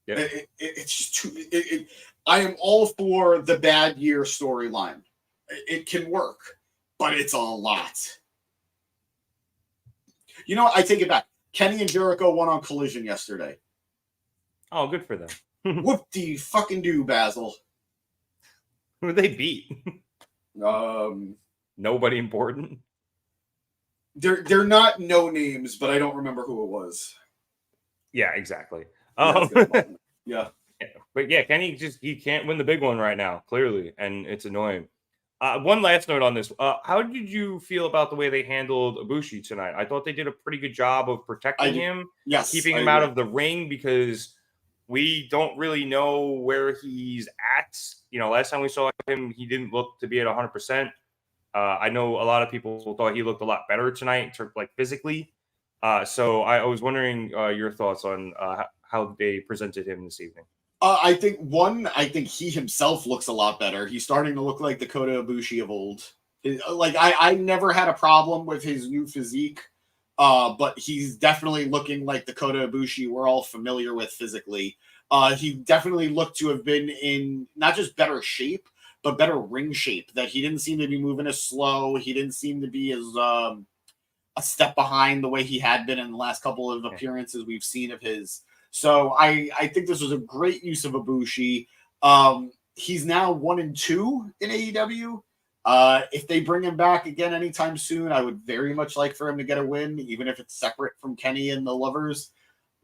Yep. It's just too... I am all for the bad year storyline. It can work, but it's a lot. You know what? I take it back. Kenny and Jericho won on Collision yesterday. Oh, good for them. Whoop-de fucking do, Basil. Who did they beat? Nobody important. They're not no names, but I don't remember who it was. Yeah, exactly. Yeah. But yeah, Kenny he can't win the big one right now, clearly, and it's annoying. One last note on this. How did you feel about the way they handled Ibushi tonight? I thought they did a pretty good job of protecting him, keeping him out of the ring, because we don't really know where he's at. You know, last time we saw him, he didn't look to be at 100%. I know a lot of people thought he looked a lot better tonight, like physically. So I was wondering your thoughts on how they presented him this evening. I think he himself looks a lot better. He's starting to look like the Kota Ibushi of old. I never had a problem with his new physique, but he's definitely looking like the Kota Ibushi we're all familiar with physically. He definitely looked to have been in not just better shape, but better ring shape. That he didn't seem to be moving as slow. He didn't seem to be as a step behind the way he had been in the last couple of appearances we've seen of his. So I think this was a great use of Ibushi. He's now 1-2 in AEW. If they bring him back again anytime soon, I would very much like for him to get a win, even if it's separate from Kenny and the Lovers.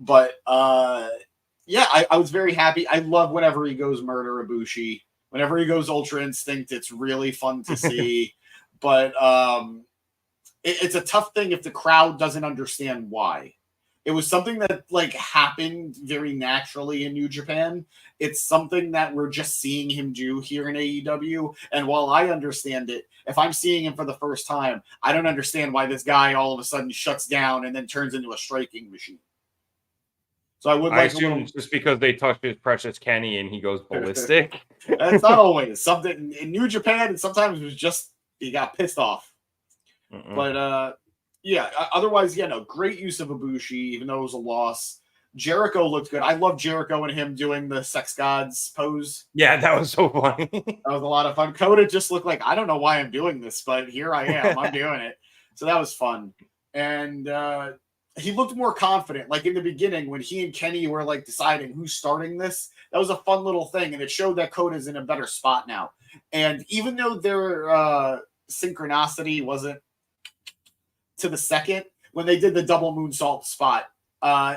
But yeah, I was very happy. I love whenever he goes Murder Ibushi. Whenever he goes Ultra Instinct, it's really fun to see. But it's a tough thing if the crowd doesn't understand why. It was something that happened very naturally in New Japan. It's something that we're just seeing him do here in AEW. And while I understand it, if I'm seeing him for the first time, I don't understand why this guy all of a sudden shuts down and then turns into a striking machine. So I assume just because they touched his precious Kenny and he goes ballistic. That's not always something in New Japan. And sometimes it was just he got pissed off. But yeah, otherwise, great use of Ibushi, even though it was a loss. Jericho looked good. I love Jericho and him doing the sex gods pose. Yeah, that was so funny. That was a lot of fun. Kota just looked like, I don't know why I'm doing this, but here I am. I'm doing it. So that was fun. And he looked more confident. Like in the beginning, when he and Kenny were deciding who's starting this, that was a fun little thing. And it showed that Kota's in a better spot now. And even though their synchronicity wasn't to the second, when they did the double moonsault spot,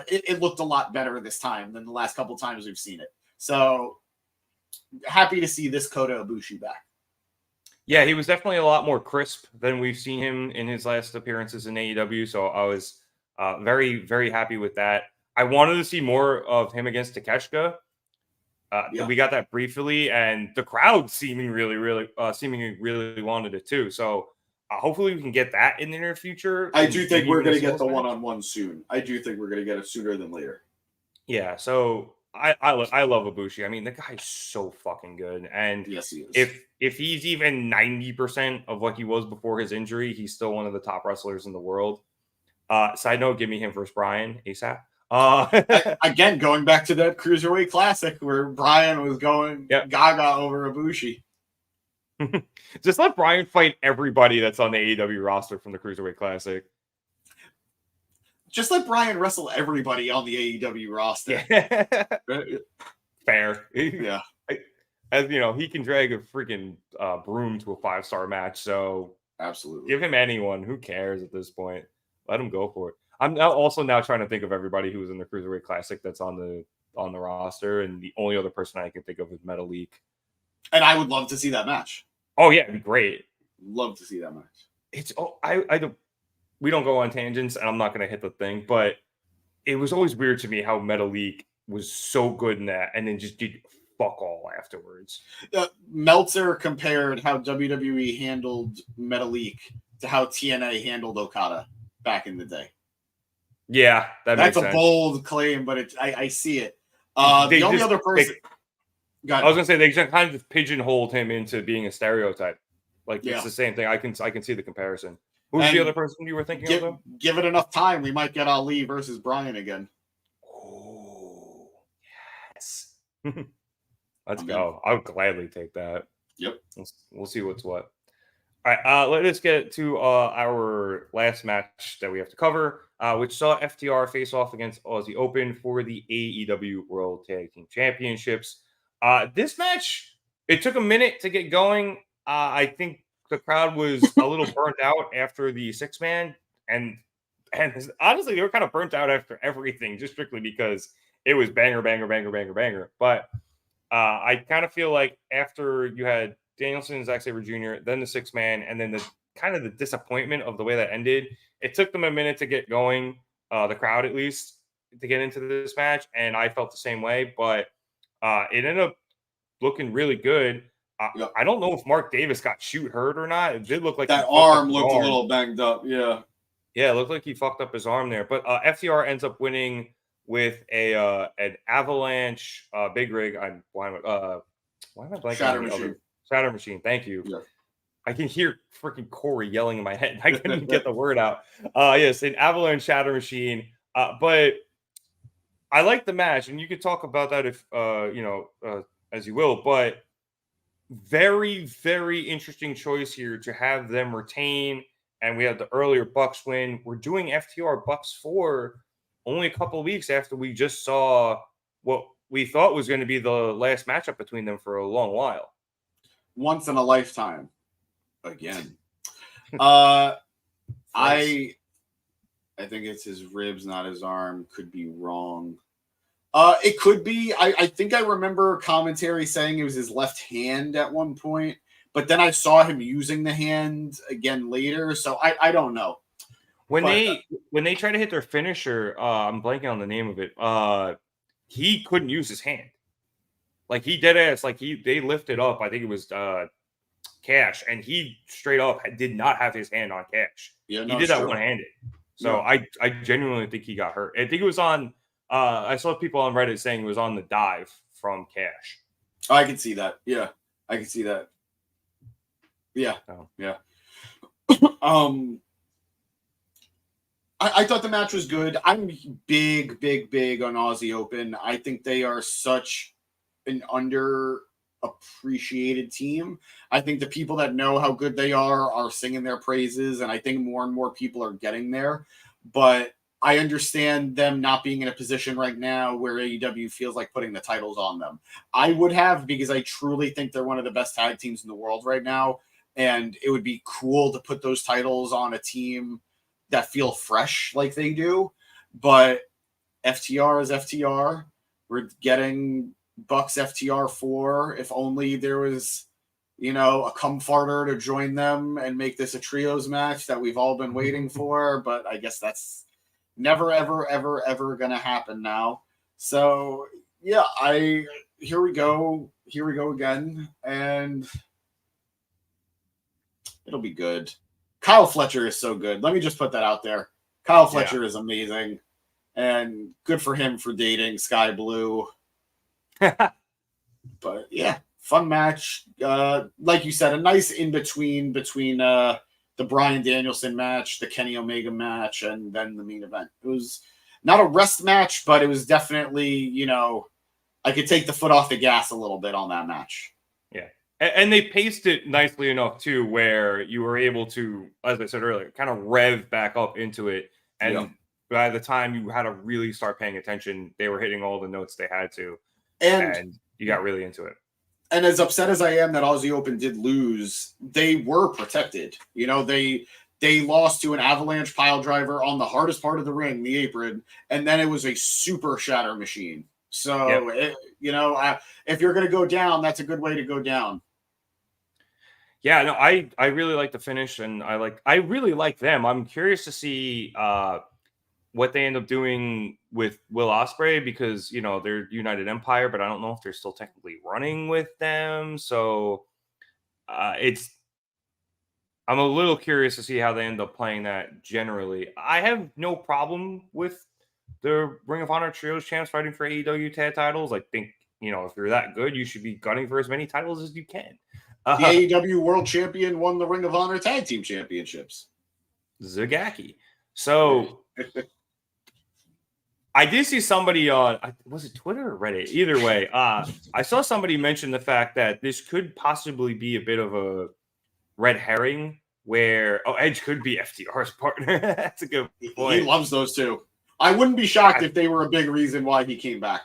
it looked a lot better this time than the last couple times we've seen it. So happy to see this Kota Ibushi back. Yeah, he was definitely a lot more crisp than we've seen him in his last appearances in AEW. So I was very, very happy with that. I wanted to see more of him against Takeshita. We got that briefly, and the crowd seemingly really wanted it too. So hopefully we can get that in the near future. I do think we're going to get the one-on-one soon. I do think we're going to get it sooner than later. Yeah, so I love Ibushi. I mean, the guy's so fucking good. And yes, he is. If he's even 90% of what he was before his injury, he's still one of the top wrestlers in the world. Side note, give me him versus Brian ASAP. Again, going back to that Cruiserweight Classic where Brian was going gaga over Ibushi. Just let Brian fight everybody that's on the AEW roster from the Cruiserweight Classic. Just let Brian wrestle everybody on the AEW roster. Yeah. Fair. Yeah. As you know, he can drag a freaking broom to a 5-star match. So absolutely, give him anyone. Who cares at this point? Let him go for it. I'm now trying to think of everybody who was in the Cruiserweight Classic that's on the roster, and the only other person I can think of is Metalik. And I would love to see that match. Oh yeah, it'd be great. Love to see that match. It's I don't. We don't go on tangents, and I'm not going to hit the thing, but it was always weird to me how Metalik was so good in that, and then just did fuck all afterwards. Meltzer compared how WWE handled Metalik to how TNA handled Okada back in the day. Yeah, that's a bold claim, but I see it. The only other person. I was gonna say they kind of pigeonholed him into being a stereotype. It's the same thing. I can see the comparison. Who's the other person you were thinking of? Give it enough time, we might get Ali versus Bryan again. Oh, yes. Let's go. I would gladly take that. Yep. We'll see what's what. All right, let us get to our last match that we have to cover, which saw FTR face off against Aussie Open for the AEW World Tag Team Championships. This match, it took a minute to get going. I think the crowd was a little burnt out after the 6-man, and honestly, they were kind of burnt out after everything, just strictly because it was banger, banger, banger, banger, banger. But I kind of feel like after you had Danielson and Zack Sabre Jr., then the 6-man, and then the kind of the disappointment of the way that ended, it took them a minute to get going, the crowd at least, to get into this match, and I felt the same way, but it ended up looking really good. I don't know if Mark Davis got shoot hurt or not. It did look like that arm looked a little banged up. Yeah. Yeah, it looked like he fucked up his arm there. But FTR ends up winning with an Avalanche big rig. Why am I blanking Shatter on the Machine. other Shatter Machine? Thank you. Yeah. I can hear freaking Corey yelling in my head. I couldn't get the word out. Yes, an Avalanche Shatter Machine. But I like the match, and you could talk about that if as you will. But very, very interesting choice here to have them retain. And we had the earlier Bucks win. We're doing FTR Bucks 4 only a couple of weeks after we just saw what we thought was going to be the last matchup between them for a long while. Once in a lifetime. Again. I think it's his ribs, not his arm. Could be wrong. It could be. I think I remember commentary saying it was his left hand at one point, but then I saw him using the hand again later, so I don't know. When they try to hit their finisher, I'm blanking on the name of it. He couldn't use his hand. Like he dead ass, like they lifted up. I think it was Cash, and he straight up did not have his hand on Cash. Yeah, he did that one handed. So yeah. I genuinely think he got hurt. I think it was on. I saw people on Reddit saying it was on the dive from Cash. I can see that. Yeah, I can see that. Yeah, yeah. I thought the match was good. I'm big on Aussie Open. I think they are such an underappreciated team. I think the people that know how good they are singing their praises, and I think more and more people are getting there. But I understand them not being in a position right now where AEW feels like putting the titles on them. I would have, because I truly think they're one of the best tag teams in the world right now, and it would be cool to put those titles on a team that feel fresh like they do. But FTR is FTR. We're getting Bucks FTR 4. If only there was, a cum farter to join them and make this a trios match that we've all been waiting for. But I guess that's never, ever gonna happen now. So yeah, here we go again, and it'll be good. Kyle Fletcher is so good. Let me just put that out there. Kyle Fletcher is amazing, and good for him for dating Sky Blue. But yeah, fun match. Like you said, a nice in between the Bryan Danielson match, the Kenny Omega match, and then the main event. It was not a rest match, but it was definitely, I could take the foot off the gas a little bit on that match. Yeah. And they paced it nicely enough, too, where you were able to, as I said earlier, kind of rev back up into it. And by the time you had to really start paying attention, they were hitting all the notes they had to. And you got really into it. And as upset as I am that Aussie Open did lose, they were protected. They lost to an Avalanche pile driver on the hardest part of the ring, the apron, and then it was a super shatter machine. So, if you're going to go down, that's a good way to go down. Yeah, no, I really like the finish, and I really like them. I'm curious to see what they end up doing with Will Ospreay, because they're United Empire, but I don't know if they're still technically running with them. So I'm a little curious to see how they end up playing that. Generally, I have no problem with the Ring of Honor Trios champs fighting for AEW tag titles. I think if you're that good, you should be gunning for as many titles as you can. The AEW World Champion won the Ring of Honor Tag Team Championships. Zagaki. So I did see somebody on, was it Twitter or Reddit? Either way, I saw somebody mention the fact that this could possibly be a bit of a red herring where, Edge could be FTR's partner. That's a good point. He loves those two. I wouldn't be shocked if they were a big reason why he came back.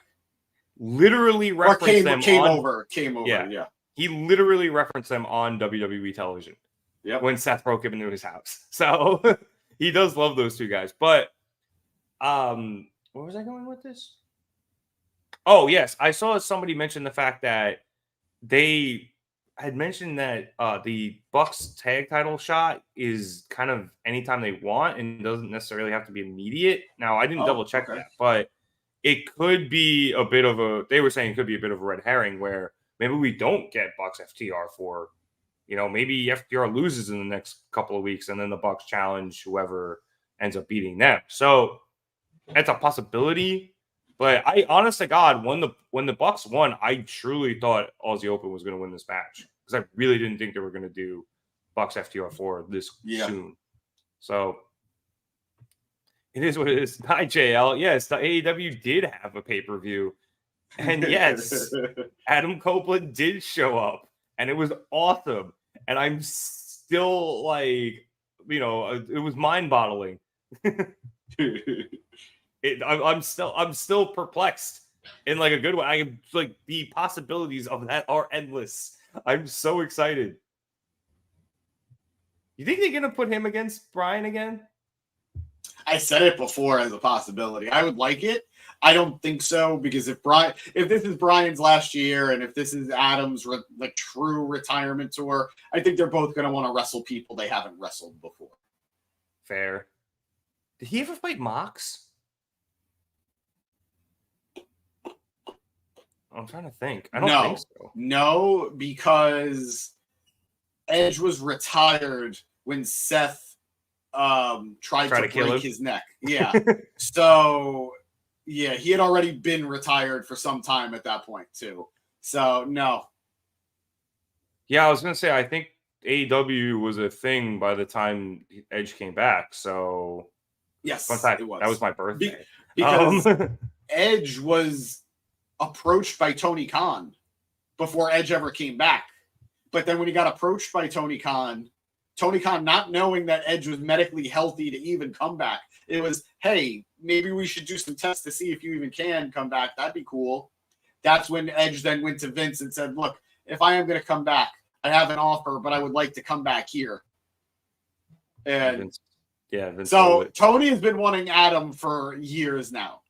Literally referenced them. Came over, yeah. He literally referenced them on WWE television when Seth broke him into his house. So he does love those two guys. But where was I going with this? Oh, yes. I saw somebody mention the fact that they had mentioned that the Bucks tag title shot is kind of anytime they want and doesn't necessarily have to be immediate. Now, I didn't double check that, but it could be a bit of they were saying it could be a bit of a red herring where maybe we don't get Bucks FTR for, maybe FTR loses in the next couple of weeks and then the Bucks challenge whoever ends up beating them. So that's a possibility. But I, honest to God, when the Bucks won, I truly thought Aussie Open was going to win this match because I really didn't think they were going to do Bucks FTR4 this soon. So it is what it is. Hi, JL. Yes, the AEW did have a pay-per-view. And yes, Adam Copeland did show up. And it was awesome. And I'm still like, it was mind-boggling. I'm still perplexed in like a good way. I am like, the possibilities of that are endless. I'm so excited. You think they're gonna put him against Brian again? I said it before as a possibility. I would like it. I don't think so, because if this is Brian's last year and if this is Adam's true retirement tour, I think they're both going to want to wrestle people they haven't wrestled before. Fair. Did he ever fight Mox? I'm trying to think. I don't think so. No, because Edge was retired when Seth tried to break his neck. Yeah. So, yeah, he had already been retired for some time at that point, too. So, no. Yeah, I was going to say, I think AEW was a thing by the time Edge came back. So, yes, fun fact, it was. That was my birthday. Because Edge was approached by Tony Khan before Edge ever came back. But then when he got approached by Tony Khan, not knowing that Edge was medically healthy to even come back, it was, hey, maybe we should do some tests to see if you even can come back. That'd be cool. That's when Edge then went to Vince and said, look, if I am going to come back, I have an offer, but I would like to come back here. And Vince so Tony has been wanting Adam for years now.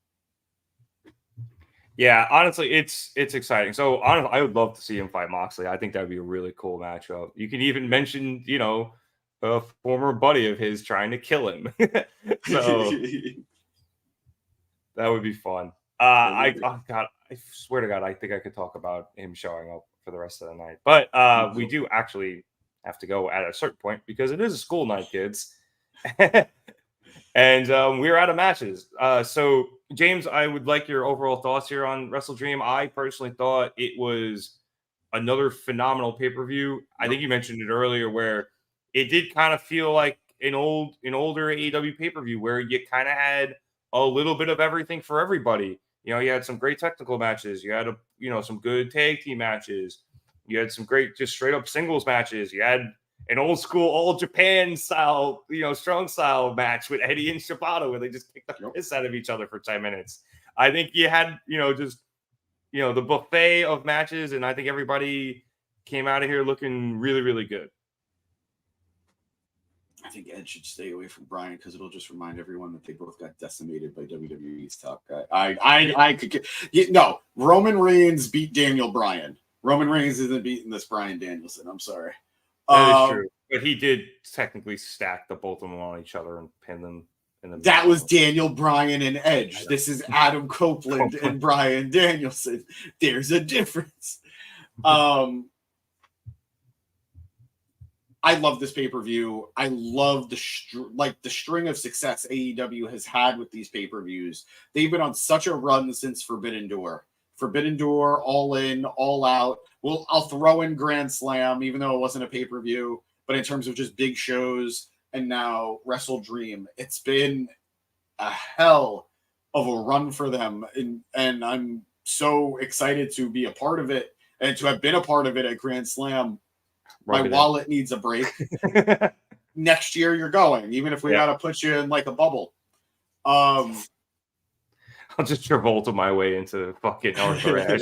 Yeah, honestly, it's exciting. So honestly, I would love to see him fight Moxley. I think that would be a really cool matchup. You can even mention, a former buddy of his trying to kill him. So that would be fun. I swear to God, I think I could talk about him showing up for the rest of the night. But we do actually have to go at a certain point because it is a school night, kids. And we're out of matches. So, James, I would like your overall thoughts here on WrestleDream. I personally thought it was another phenomenal pay-per-view. I think you mentioned it earlier where it did kind of feel like an older AEW pay-per-view where you kind of had a little bit of everything for everybody. You had some great technical matches. You had some good tag team matches. You had some great just straight up singles matches. You had an old school all Japan style, strong style match with Eddie and Shibata where they just kicked the piss out of each other for 10 minutes. I think you had, the buffet of matches, and I think everybody came out of here looking really, really good. I think Edge should stay away from Bryan because it'll just remind everyone that they both got decimated by WWE's top guy. I could get Roman Reigns beat Daniel Bryan. Roman Reigns isn't beating this Bryan Danielson. I'm sorry. That is true. But he did technically stack the both of them on each other and pin them in the middle. That was Daniel Bryan and Edge. This is Adam Copeland and Bryan Danielson. There's a difference. I love this pay-per-view. I love the string of success AEW has had with these pay-per-views. They've been on such a run since Forbidden Door. Forbidden Door, All In, All Out. Well, I'll throw in Grand Slam, even though it wasn't a pay-per-view. But in terms of just big shows, and now WrestleDream, it's been a hell of a run for them. And I'm so excited to be a part of it and to have been a part of it at Grand Slam. My wallet needs a break. Next year you're going, even if we got to put you in like a bubble. I'll just Travolta my way into fucking Arthur.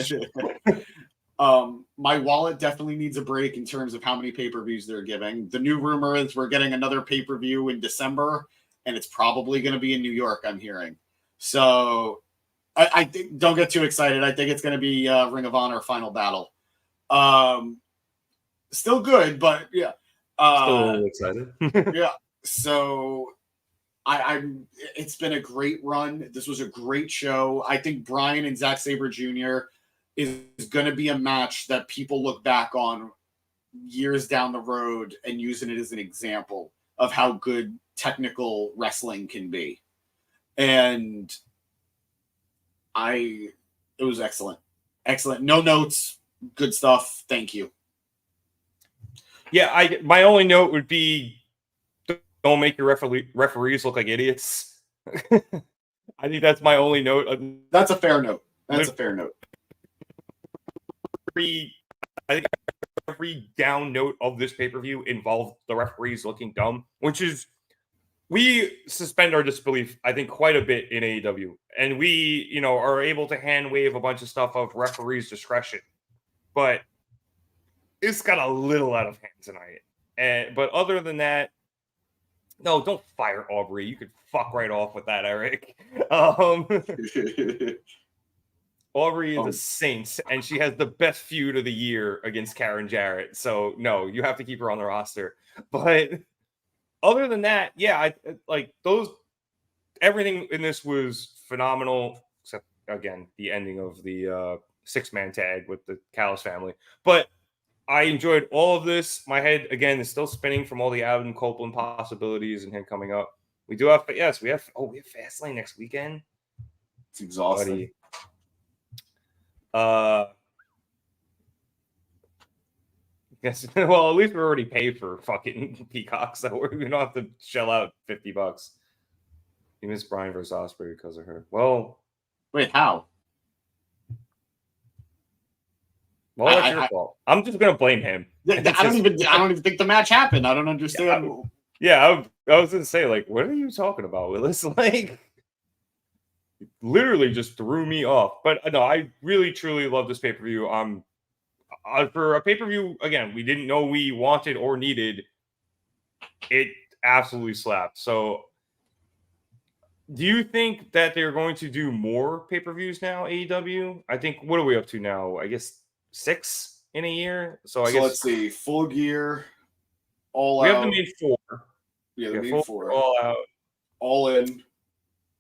My wallet definitely needs a break in terms of how many pay-per-views they're giving. The new rumor is we're getting another pay-per-view in December, and it's probably going to be in New York, I'm hearing. So I think, don't get too excited. I think it's going to be Ring of Honor Final Battle. Still good, but yeah. Still a little excited. Yeah. So it's been a great run. This was a great show. I think Bryan and Zack Sabre Jr. is going to be a match that people look back on years down the road and using it as an example of how good technical wrestling can be. And it was excellent. Excellent. No notes. Good stuff. Thank you. Yeah, my only note would be don't make your referees look like idiots. I think that's my only note. That's a fair note. That's a fair note. I think every down note of this pay-per-view involved the referees looking dumb, which is, we suspend our disbelief, I think, quite a bit in AEW. And we, are able to hand wave a bunch of stuff of referees' discretion. But it's got a little out of hand tonight. But other than that, no, don't fire Aubrey. You could fuck right off with that, Eric. Aubrey is a saint, and she has the best feud of the year against Karen Jarrett. So, no, you have to keep her on the roster. But other than that, yeah, everything in this was phenomenal, except, again, the ending of the six-man tag with the Callis family. But I enjoyed all of this. My head, again, is still spinning from all the Adam Copeland possibilities and him coming up. We do have, we have Fastlane next weekend. It's exhausting. Yes. Well, at least we're already paid for fucking Peacock, so we don't have to shell out $50. You missed Brian versus Osprey because of her. Well, wait, how? Well, that's your fault. I'm just gonna blame him. I don't even think the match happened. I don't understand. Yeah, I was gonna say, like, what are you talking about, Willis? Like, literally just threw me off. But no, I really truly love this pay-per-view. For a pay-per-view, again, we didn't know we wanted or needed. It absolutely slapped. So, do you think that they're going to do more pay-per-views now, AEW? I think, what are we up to now? I guess 6 in a year. So I guess let's see, Full Gear, All Out. We have the main 4. Yeah, the main 4. All Out, All In.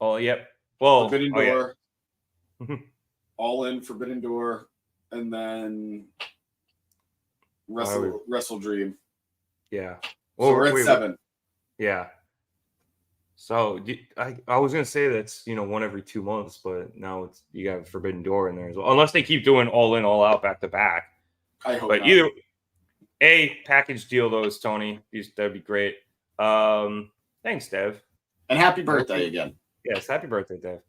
Oh, yep. Well, Forbidden Door. Yeah. All In, Forbidden Door, and then WrestleDream. Yeah. Well, so we're at 7. Yeah. So I was gonna say that's one every 2 months, but now you got Forbidden Door in there as well. Unless they keep doing All In, All Out back to back. I hope. But not. either package deal those, Tony. That'd be great. Thanks, Dev. And happy birthday again. Yes, happy birthday, Dev.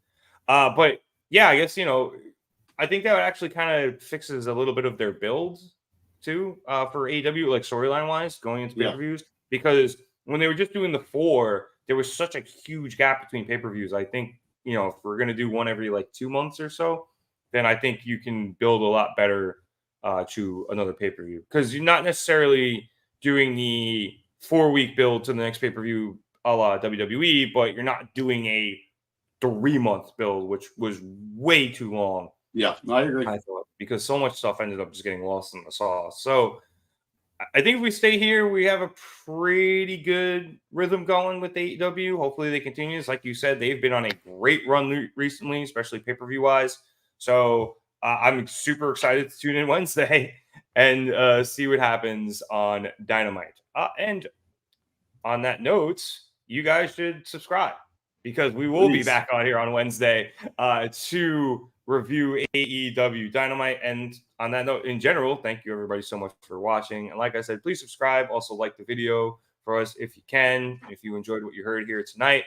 But yeah, I guess I think that actually kind of fixes a little bit of their build too for AEW, like storyline wise, going into pay-per-views, because when they were just doing the 4. There was such a huge gap between pay-per-views. I think, if we're going to do one every 2 months or so, then I think you can build a lot better to another pay-per-view, because you're not necessarily doing the 4-week build to the next pay-per-view a la WWE, but you're not doing a 3-month build, which was way too long. Yeah, I agree. I thought, because so much stuff ended up just getting lost in the sauce. So I think if we stay here, we have a pretty good rhythm going with AEW. Hopefully they continue. It's like you said, they've been on a great run recently, especially pay-per-view wise. So I'm super excited to tune in Wednesday and see what happens on Dynamite. And on that note, you guys should subscribe, because we will be back on here on Wednesday to review AEW Dynamite. And on that note, in general, thank you everybody so much for watching. And like I said, please subscribe. Also like the video for us if you can, if you enjoyed what you heard here tonight.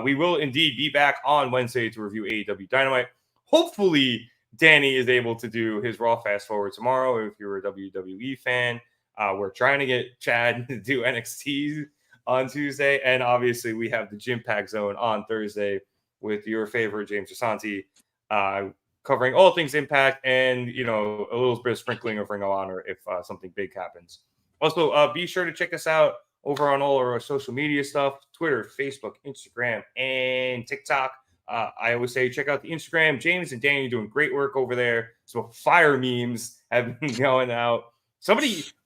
We will indeed be back on Wednesday to review AEW Dynamite. Hopefully, Danny is able to do his Raw Fast Forward tomorrow. If you're a WWE fan, we're trying to get Chad to do NXT on Tuesday. And obviously, we have the Gym Pack Zone on Thursday with your favorite James Asante, covering all things Impact and, a little bit of sprinkling of Ring of Honor if something big happens. Also, be sure to check us out over on all our social media stuff, Twitter, Facebook, Instagram, and TikTok. I always say check out the Instagram. James and Danny are doing great work over there. So fire memes have been going out.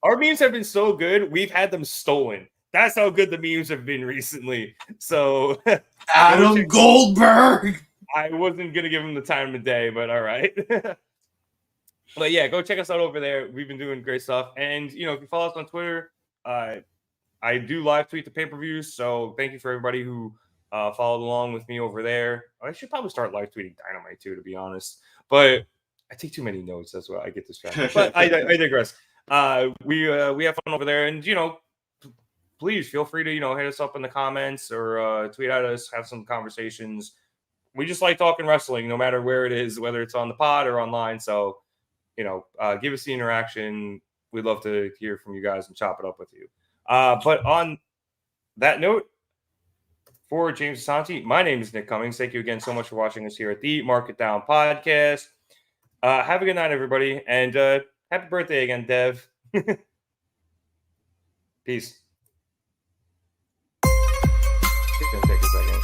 Our memes have been so good, we've had them stolen. That's how good the memes have been recently. So Adam Goldberg. I wasn't going to give him the time of day, but all right. But yeah, go check us out over there. We've been doing great stuff. And, if you follow us on Twitter, I do live tweet the pay-per-views, so thank you for everybody who followed along with me over there. I should probably start live tweeting Dynamite too, to be honest. But I take too many notes. That's why I get distracted. But I digress. We have fun over there, and please feel free to hit us up in the comments or tweet at us, have some conversations. We just like talking wrestling, no matter where it is, whether it's on the pod or online. So give us the interaction. We'd love to hear from you guys and chop it up with you. But on that note, for James Asante, my name is Nick Cummings. Thank you again so much for watching us here at the Mark It Down podcast. Have a good night, everybody, and happy birthday again, Dev. Peace. It's gonna take a second.